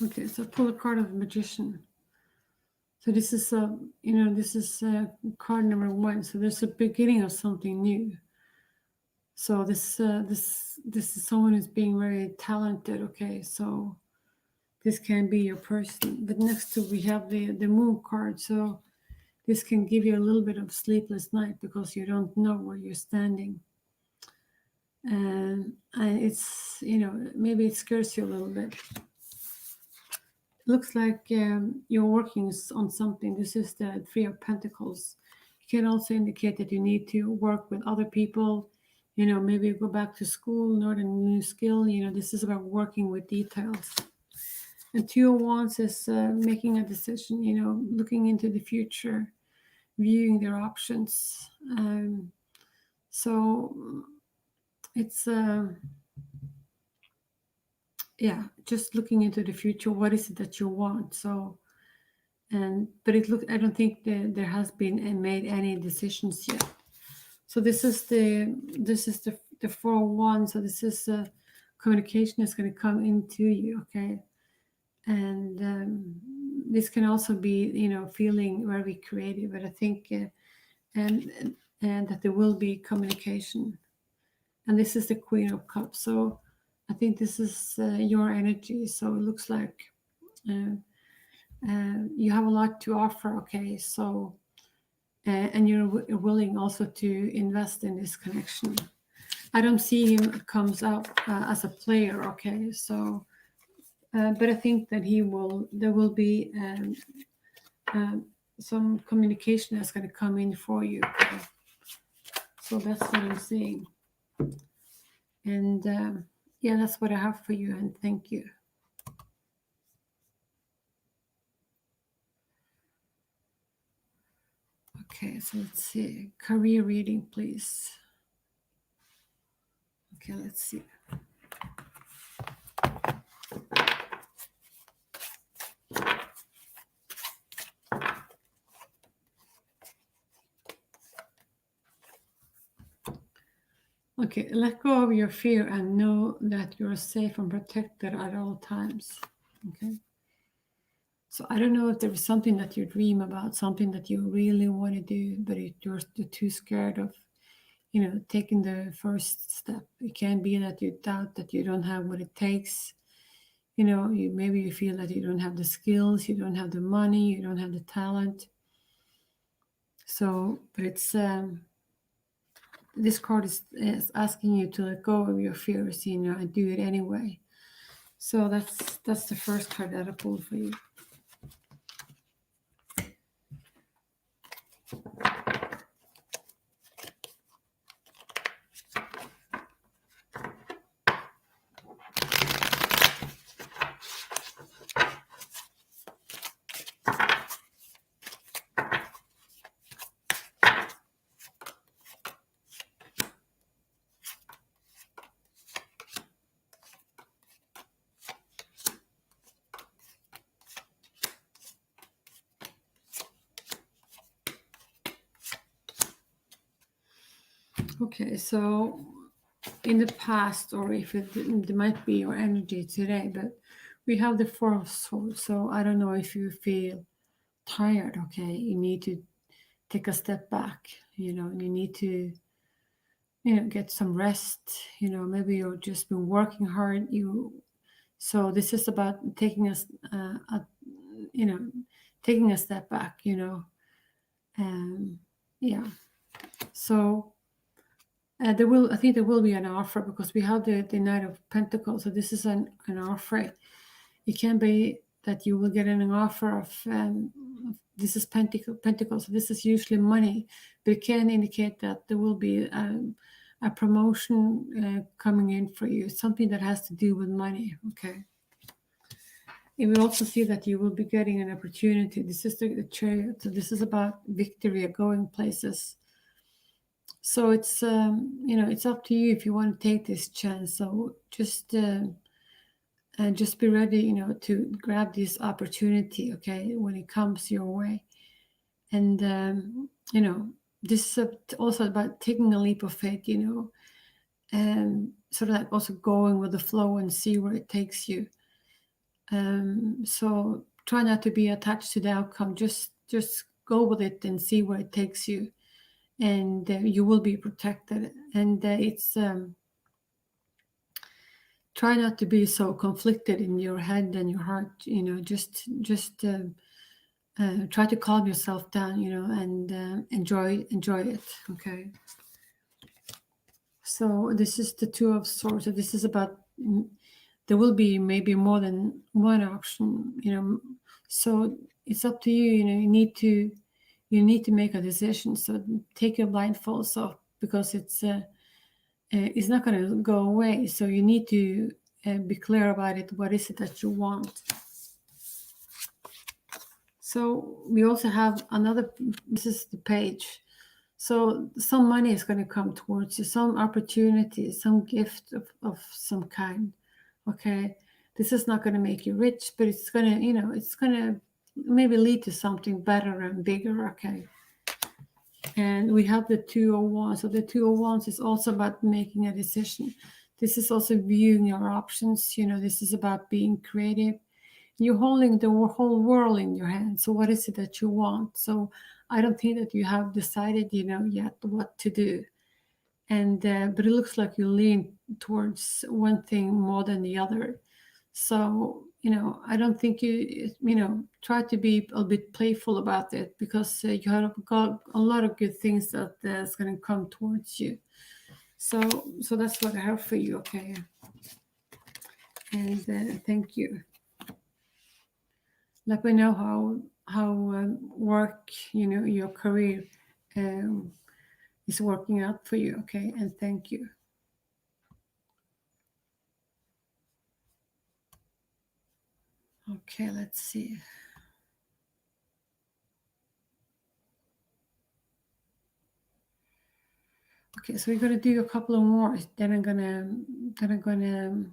Okay, so pull a card of Magician. So this is this is card number 1. So there's a beginning of something new. So this is someone who's being very talented. Okay, so this can be your person. But next to we have the Moon card. So this can give you a little bit of sleepless night because you don't know where you're standing. And it's, maybe it scares you a little bit. Looks like you're working on something. This is the Three of Pentacles. It can also indicate that you need to work with other people. Maybe go back to school, learn a new skill. This is about working with details. And Two of Wands is making a decision. Looking into the future, viewing their options. So it's just looking into the future. What is it that you want? So. But I don't think there has been made any decisions yet. So this is the 4 of Wands. So this is communication is going to come into you, okay? And this can also be feeling very creative. But I think and that there will be communication. And this is the Queen of Cups. So I think this is your energy. So it looks like. You have a lot to offer, okay? So, and you're willing also to invest in this connection. I don't see him comes up as a player, okay? So, but I think that there will be some communication that's going to come in for you, okay? So that's what I'm seeing. And that's what I have for you, and thank you. Okay, so let's see. Career reading, please. Okay, let's see. Okay, let go of your fear and know that you're safe and protected at all times. Okay. So I don't know if there is something that you dream about, something that you really want to do, but you're too scared of, taking the first step. It can be that you doubt that you don't have what it takes. Maybe you feel that you don't have the skills, you don't have the money, you don't have the talent. So, but it's this card is asking you to let go of your fears, and do it anyway. So that's the first card that I pulled for you. Okay, so in the past, or if it might be your energy today, but we have the Four of Swords. So I don't know if you feel tired. Okay, you need to take a step back. You need to get some rest. Maybe you've just been working hard. So this is about taking you know taking a step back. Yeah. So I think there will be an offer, because we have the Knight of Pentacles. So this is an offer. It can be that you will get an offer of this is Pentacles. So this is usually money, but it can indicate that there will be a promotion coming in for you, something that has to do with money. Okay. It will also see that you will be getting an opportunity. This is the Chariot. So this is about victory or going places. So it's it's up to you if you want to take this chance. So just be ready, to grab this opportunity, okay, when it comes your way. And this is also about taking a leap of faith, and sort of like also going with the flow and see where it takes you. So try not to be attached to the outcome. Just go with it and see where it takes you, and you will be protected. And it's try not to be so conflicted in your head and your heart. Just try to calm yourself down, and enjoy it. Okay. So this is the Two of Swords. So this is about there will be maybe more than one option. So it's up to you. You need to make a decision. So take your blindfolds off, because it's not going to go away. So you need to be clear about it. What is it that you want? So we also have another, this is the Page. So some money is going to come towards you, some opportunity, some gift of some kind. Okay. This is not going to make you rich, but it's going to, it's going to maybe lead to something better and bigger. Okay. And we have the Two of Wands. So the Two of Wands is also about making a decision. This is also viewing your options. This is about being creative. You're holding the whole world in your hands. So what is it that you want? So I don't think that you have decided, yet what to do. And but it looks like you lean towards one thing more than the other. So I don't think you try to be a bit playful about it, because you have got a lot of good things that is going to come towards you. So that's what I have for you. Okay. And thank you. Let me know how work, your career is working out for you. Okay. And thank you. Okay, let's see. Okay, so we're gonna do a couple of more. Then I'm gonna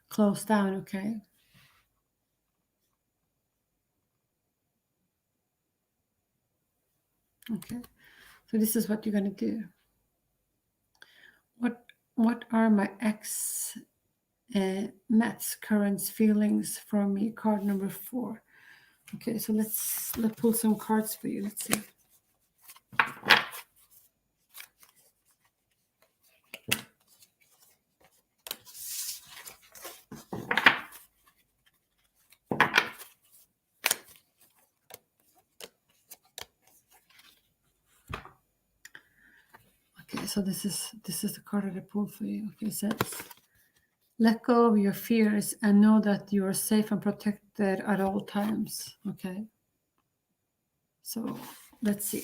close down. Okay. Okay. So this is what you're gonna do. What are my ex Matt's current feelings for me? Card number 4. Okay, so let's pull some cards for you. Let's see. Okay, so this is the card that I pulled for you. Okay, it says, let go of your fears and know that you are safe and protected at all times. Okay. So let's see.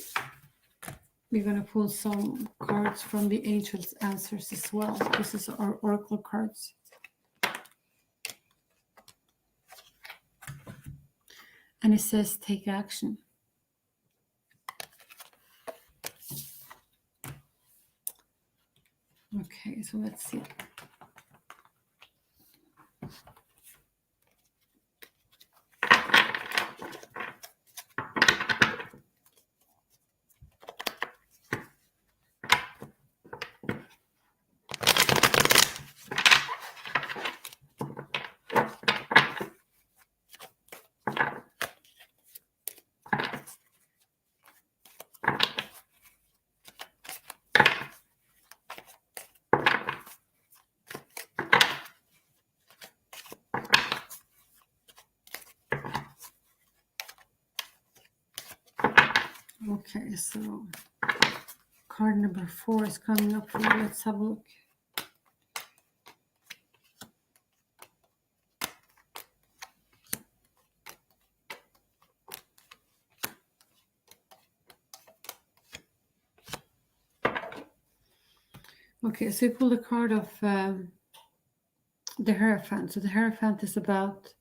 We're going to pull some cards from the Angels' Answers as well. This is our Oracle cards. And it says, take action. Okay, so let's see. Okay, so card number 4 is coming up for you. Let's have a look. Okay, so you pull the card of the Hierophant. So the Hierophant is about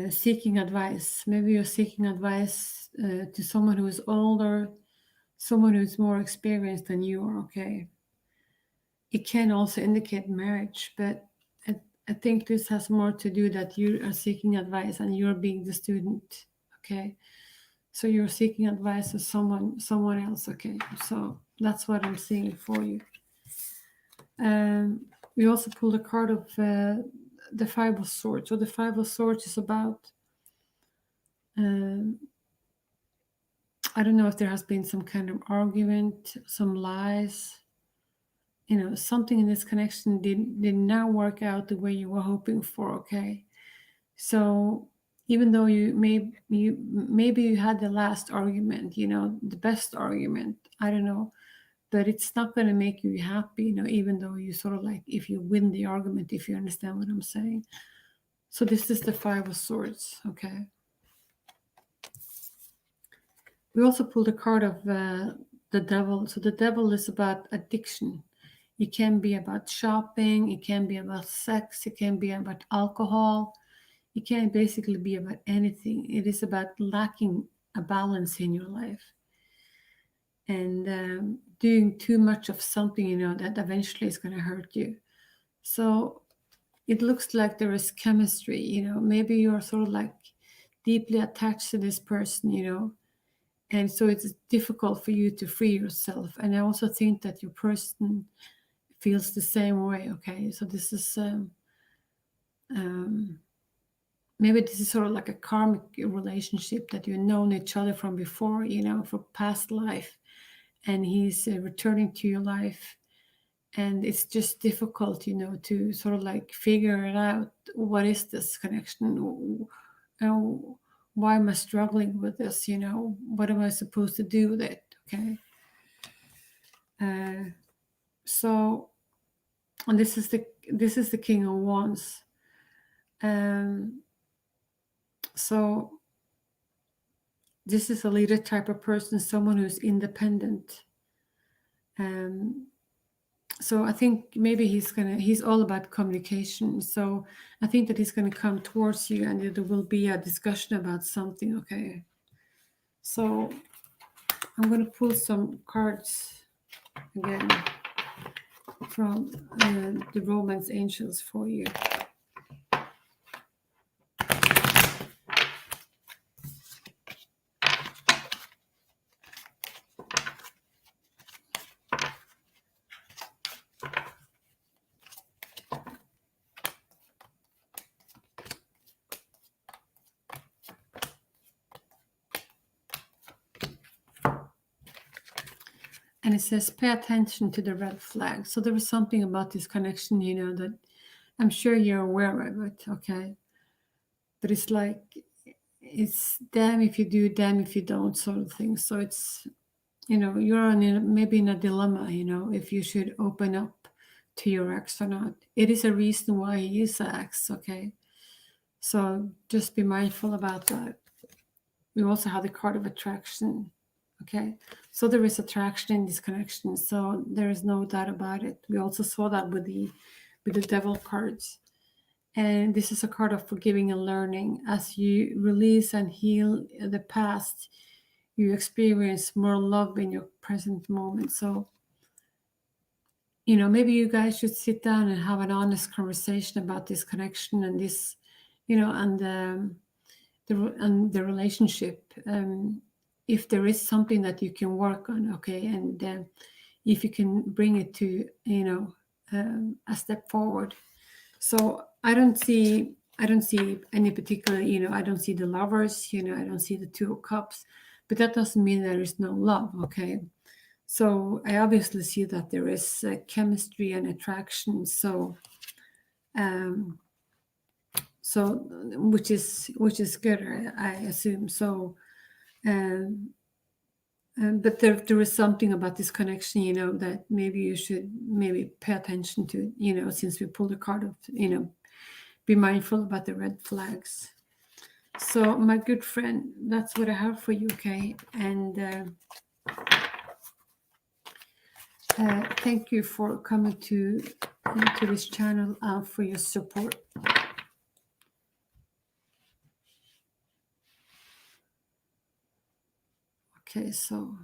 seeking advice. Maybe you're seeking advice to someone who is older, someone who's more experienced than you are, okay? It can also indicate marriage, but I think this has more to do that you are seeking advice and you're being the student, okay? So you're seeking advice of someone else, okay? So that's what I'm seeing for you. We also pulled a card of the Five of Swords. So the Five of Swords is about I don't know if there has been some kind of argument, some lies, something in this connection did not work out the way you were hoping for, okay? So even though maybe you had the last argument, the best argument, I don't know, but it's not going to make you happy, even though you sort of like, if you win the argument, if you understand what I'm saying. So this is the Five of Swords, okay? We also pulled a card of the Devil. So the Devil is about addiction. It can be about shopping, it can be about sex, it can be about alcohol, it can basically be about anything. It is about lacking a balance in your life and doing too much of something, that eventually is going to hurt you. So it looks like there is chemistry, maybe you're sort of like deeply attached to this person, and so it's difficult for you to free yourself. And I also think that your person feels the same way, okay? So this is maybe this is sort of like a karmic relationship that you've known each other from before, for past life, and he's returning to your life, and it's just difficult, to sort of like figure it out. What is this connection? Why am I struggling with this? What am I supposed to do with it? Okay. So, and this is the King of Wands. So this is a leader type of person, someone who's independent. So I think maybe he's all about communication. So I think that he's gonna come towards you and there will be a discussion about something, okay? So I'm gonna pull some cards again from the Romance Angels for you. And it says, pay attention to the red flag. So there is something about this connection, that I'm sure you're aware of it, okay? But it's like, it's damn if you do, damn if you don't, sort of thing. So it's, you're maybe in a dilemma, if you should open up to your ex or not. It is a reason why he is an ex, okay? So just be mindful about that. We also have the card of attraction. Okay, so there is attraction in this connection, so there is no doubt about it. We also saw that with the Devil cards, and this is a card of forgiving and learning. As you release and heal the past, you experience more love in your present moment. So, maybe you guys should sit down and have an honest conversation about this connection and this, and the relationship. If there is something that you can work on, okay, and if you can bring it to a step forward. So I don't see any particular, I don't see the Lovers, I don't see the Two of Cups, but that doesn't mean there is no love, okay? So I obviously see that there is chemistry and attraction. So which is good, I assume. So But there is something about this connection, that maybe you should maybe pay attention to, since we pulled a card of, be mindful about the red flags. So, my good friend, that's what I have for you, okay? And thank you for coming to this channel, for your support. Okay, so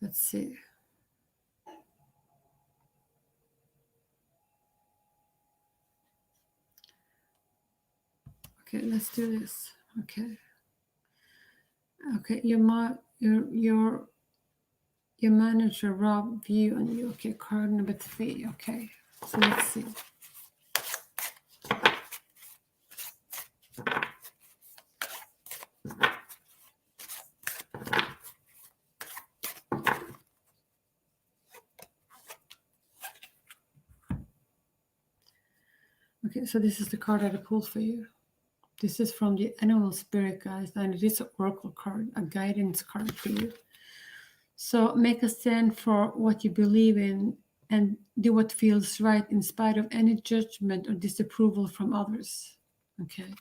let's see. Okay, let's do this. Okay. Okay, your manager Rob view on you. Okay, card number 3. Okay, so let's see. Okay, so this is the card that I pulled for you. This is from the Animal Spirit Guides, and it is an oracle card, a guidance card for you. So make a stand for what you believe in and do what feels right in spite of any judgment or disapproval from others. Okay.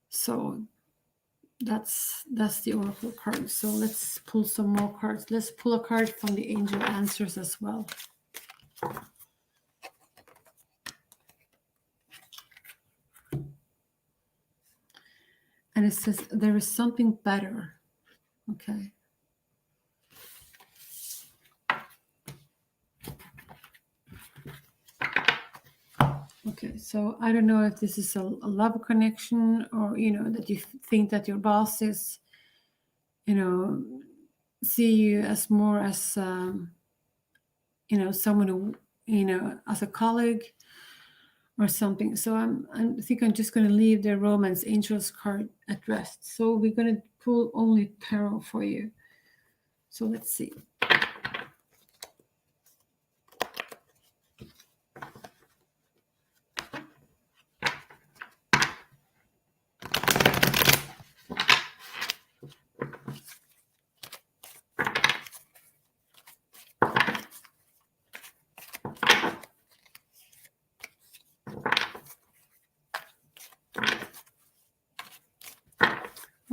So that's the oracle card. So let's pull some more cards. Let's pull a card from the angel answers as well. And it says there is something better. Okay. Okay, so I don't know if this is a love connection, or that you think that your boss is, see you as more as someone who, as a colleague or something. So I think I'm just going to leave the Romance Angels card at rest. So we're going to pull only tarot for you. So let's see.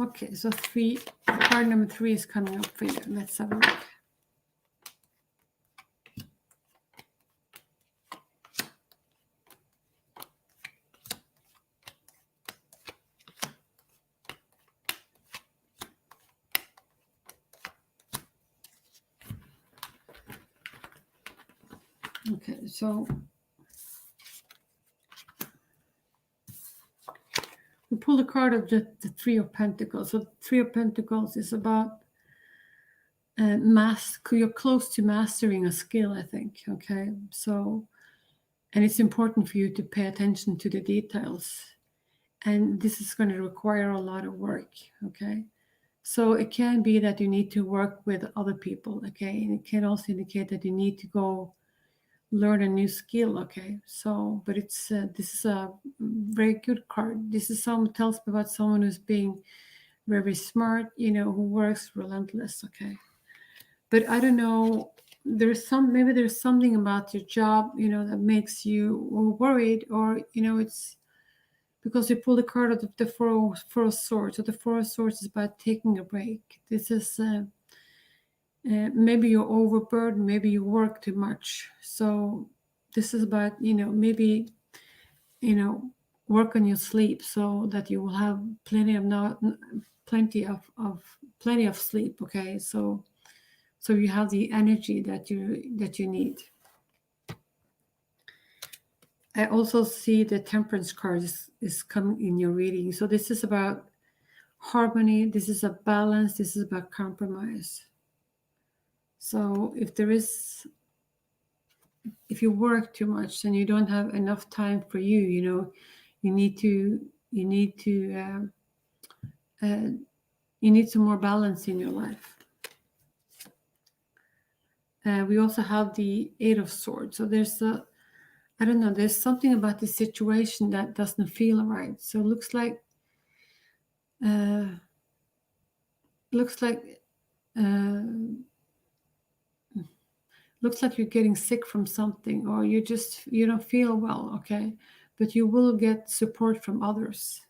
Okay, so card number 3 is coming up for you. Let's have a look. Okay, so we pull the card of the 3 of Pentacles. So the 3 of Pentacles is about you're close to mastering a skill, I think. Okay, so, and it's important for you to pay attention to the details, and this is going to require a lot of work. Okay, so it can be that you need to work with other people. Okay, and it can also indicate that you need to go learn a new skill. Okay, so, but it's this is a very good card. This is tells me about someone who's being very smart, who works relentless. Okay, but I don't know, maybe there's something about your job, that makes you worried, or it's because you pull the card of the four of swords. So the four of swords is about taking a break. This is maybe you're overburdened, maybe you work too much. So this is about, maybe work on your sleep so that you will have plenty of sleep. Okay, so you have the energy that you need. I also see the Temperance card is coming in your reading. So this is about harmony. This is a balance. This is about compromise. So if you work too much and you don't have enough time for you, you need some more balance in your life. We also have the 8 of Swords. So there's I don't know, there's something about this situation that doesn't feel right. So it uh, looks like uh, looks like you're getting sick from something, or you don't feel well, okay? But you will get support from others.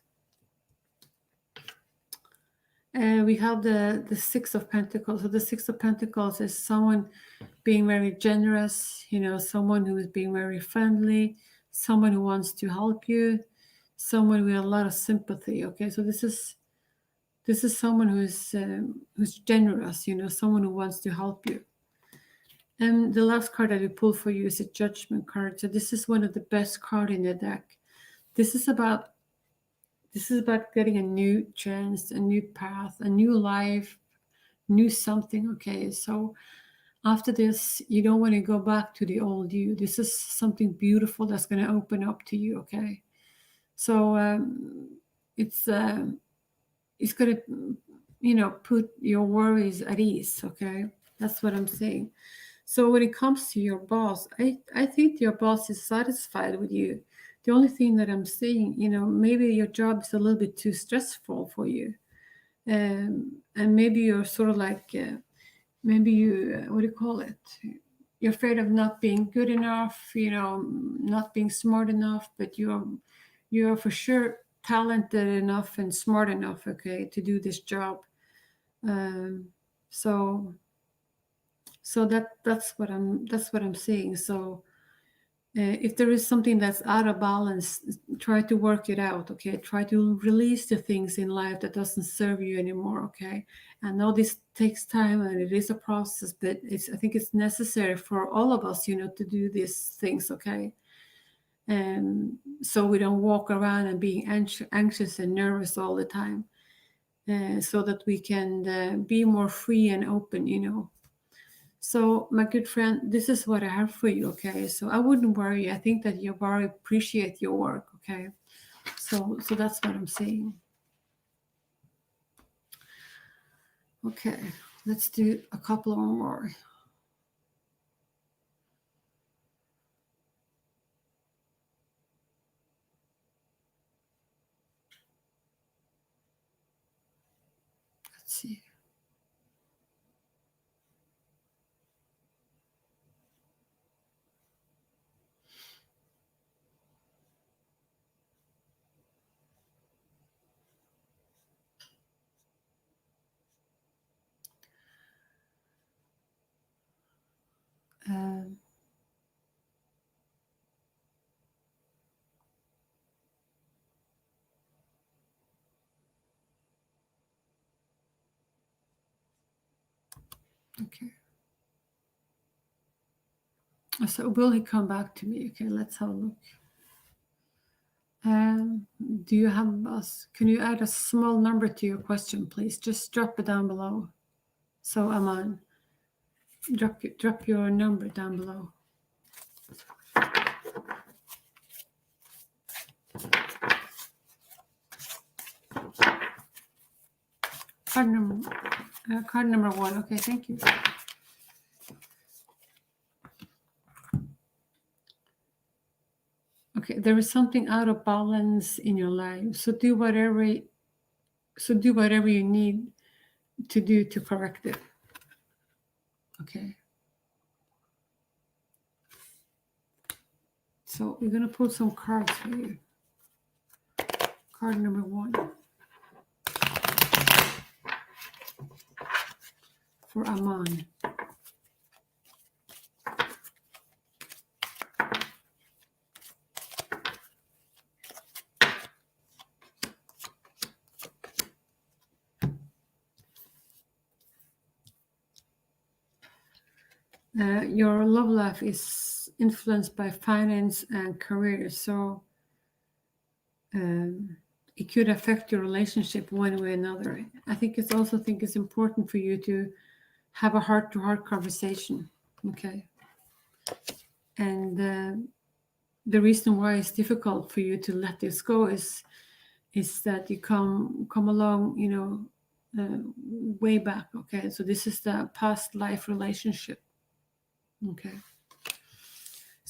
We have the Six of Pentacles. So the Six of Pentacles is someone being very generous, someone who is being very friendly, someone who wants to help you, someone with a lot of sympathy. Okay, so this is someone who's generous, someone who wants to help you. And the last card that we pulled for you is a Judgment card. So this is one of the best cards in the deck. This is about getting a new chance, a new path, a new life, new something. Okay, so after this, you don't want to go back to the old you. This is something beautiful that's going to open up to you. Okay, so it's going to put your worries at ease. Okay, that's what I'm saying. So when it comes to your boss, I think your boss is satisfied with you. The only thing that I'm saying, maybe your job is a little bit too stressful for you. And maybe you're sort of like, maybe you, what do you call it? You're afraid of not being good enough, not being smart enough, but you're for sure talented enough and smart enough, okay, to do this job. Um, so that's what I'm saying. So if there is something that's out of balance, try to work it out. Okay, try to release the things in life that doesn't serve you anymore. Okay, I know this takes time and it is a process, but I think it's necessary for all of us, to do these things. Okay, and so we don't walk around and being anxious and nervous all the time, so that we can be more free and open. So, my good friend, this is what I have for you, okay? So I wouldn't worry. I think that you very appreciate your work, okay? So that's what I'm saying. Okay, let's do a couple more. Let's see. Um, okay. So will he come back to me? Okay, let's have a look. Do you have us? Can you add a small number to your question, please? Just drop it down below. So Aman, drop your number down below. Card number 1. Okay, thank you. Okay, there is something out of balance in your life. So do whatever you need to do to correct it. Okay. So we're gonna pull some cards for you. Card number 1 for Aman. Your love life is influenced by finance and career, so it could affect your relationship one way or another. I think it's important for you to have a heart-to-heart conversation. Okay. And the reason why it's difficult for you to let this go is that you come along, way back. Okay, so this is the past life relationship. Okay,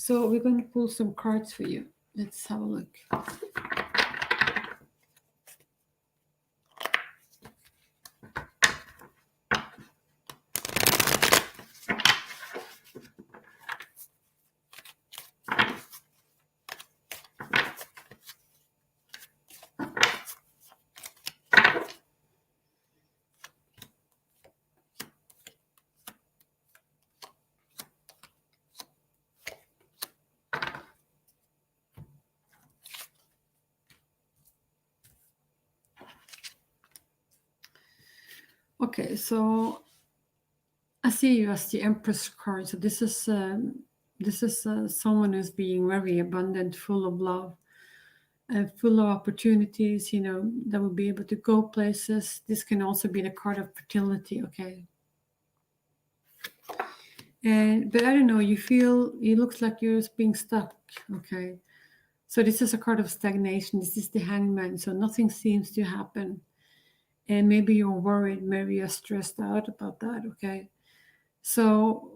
So we're going to pull some cards for you. Let's have a look. Okay, so I see you as the Empress card. So this is someone who's being very abundant, full of love, full of opportunities. That will be able to go places. This can also be the card of fertility. Okay, but I don't know. It looks like you're being stuck. Okay, so this is a card of stagnation. This is the Hangman. So nothing seems to happen, and maybe you're worried. Maybe you're stressed out about that. Okay, so.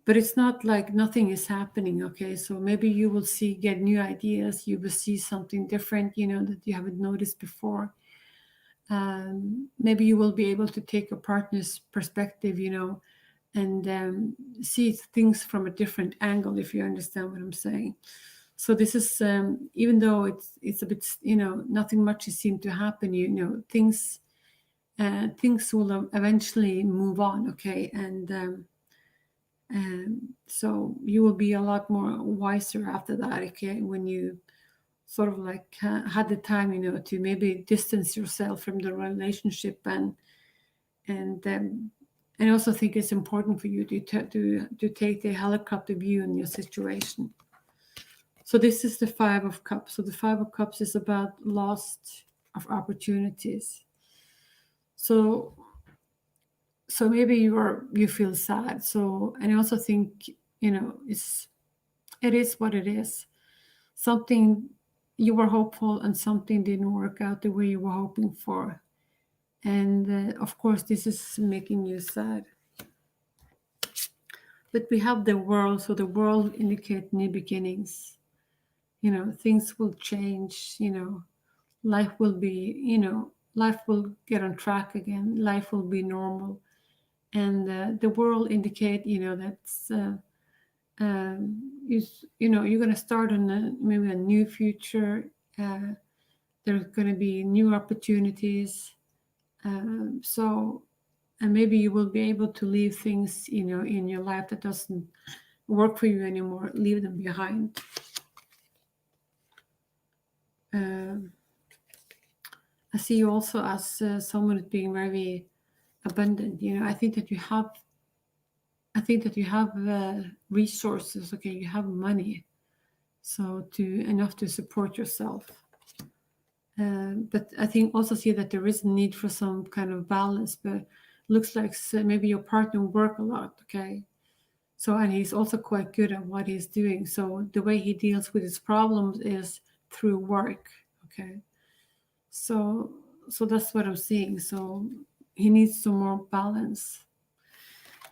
But it's not like nothing is happening. Okay, so maybe you will get new ideas. You will see something different, that you haven't noticed before. Maybe you will be able to take a partner's perspective, and see things from a different angle, if you understand what I'm saying. So this is, even though it's a bit, nothing much is seem to happen. Things will eventually move on. Okay, and so you will be a lot more wiser after that. Okay, when you sort of like had the time, to maybe distance yourself from the relationship, and I also think it's important for you to take the helicopter view in your situation. So this is the Five of Cups. So the Five of Cups is about lost of opportunities. So maybe you feel sad. So, and I also think it is what it is. Something you were hopeful and something didn't work out the way you were hoping for. And of course, this is making you sad. But we have the world, so the world indicates new beginnings. Things will change, life will get on track again, life will be normal. And the world indicate, that's you're going to start on maybe a new future. There's going to be new opportunities. So, and maybe you will be able to leave things, in your life that doesn't work for you anymore. Leave them behind. I see you also as someone who's being very abundant. I think that you have. Resources. Okay, you have money, so enough to support yourself. But I think also see that there is a need for some kind of balance. But looks like maybe your partner work a lot. Okay, so and he's also quite good at what he's doing. So the way he deals with his problems is through work. Okay, so that's what I'm seeing. So he needs some more balance.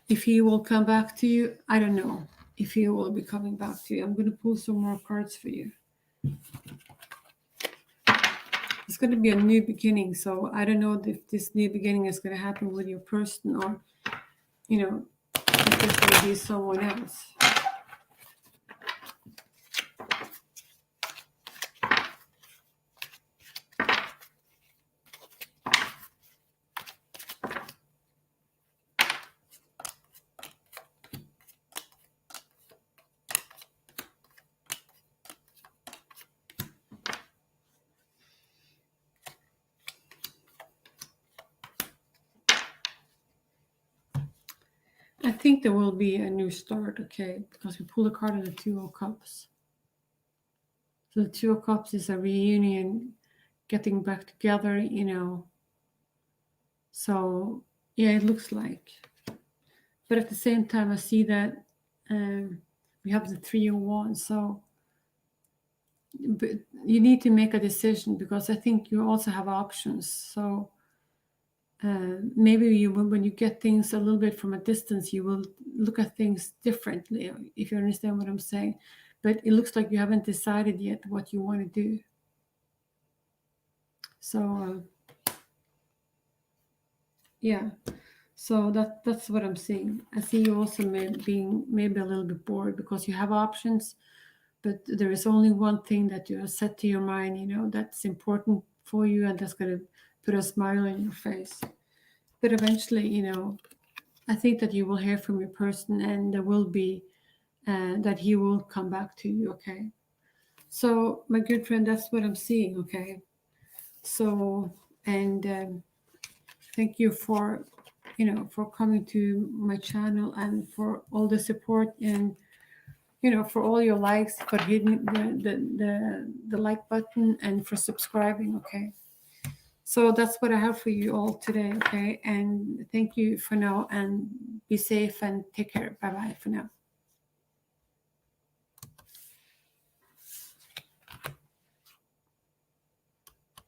If he will come back to you, I don't know if he will be coming back to you. I'm going to pull some more cards for you. It's going to be a new beginning. So I don't know if this new beginning is going to happen with your person, or, if it's going to be someone else. I think there will be a new start, okay, because we pull a card of the Two of Cups. So the Two of Cups is a reunion, getting back together, So, yeah, it looks like. But at the same time, I see that we have the Three of Wands. So but you need to make a decision, because I think you also have options. So maybe you will, when you get things a little bit from a distance, you will look at things differently, if you understand what I'm saying. But it looks like you haven't decided yet what you want to do. So yeah, so that's what I'm seeing. I see you also being maybe a little bit bored because you have options, but there is only one thing that you have set to your mind, that's important for you, and that's going to put a smile on your face. But eventually, I think that you will hear from your person, and there will be that he will come back to you. Okay. So, my good friend, that's what I'm seeing. Okay. So, and thank you for for coming to my channel, and for all the support, and for all your likes, for hitting the like button, and for subscribing. Okay. So that's what I have for you all today. Okay. And thank you for now, and be safe and take care. Bye bye for now.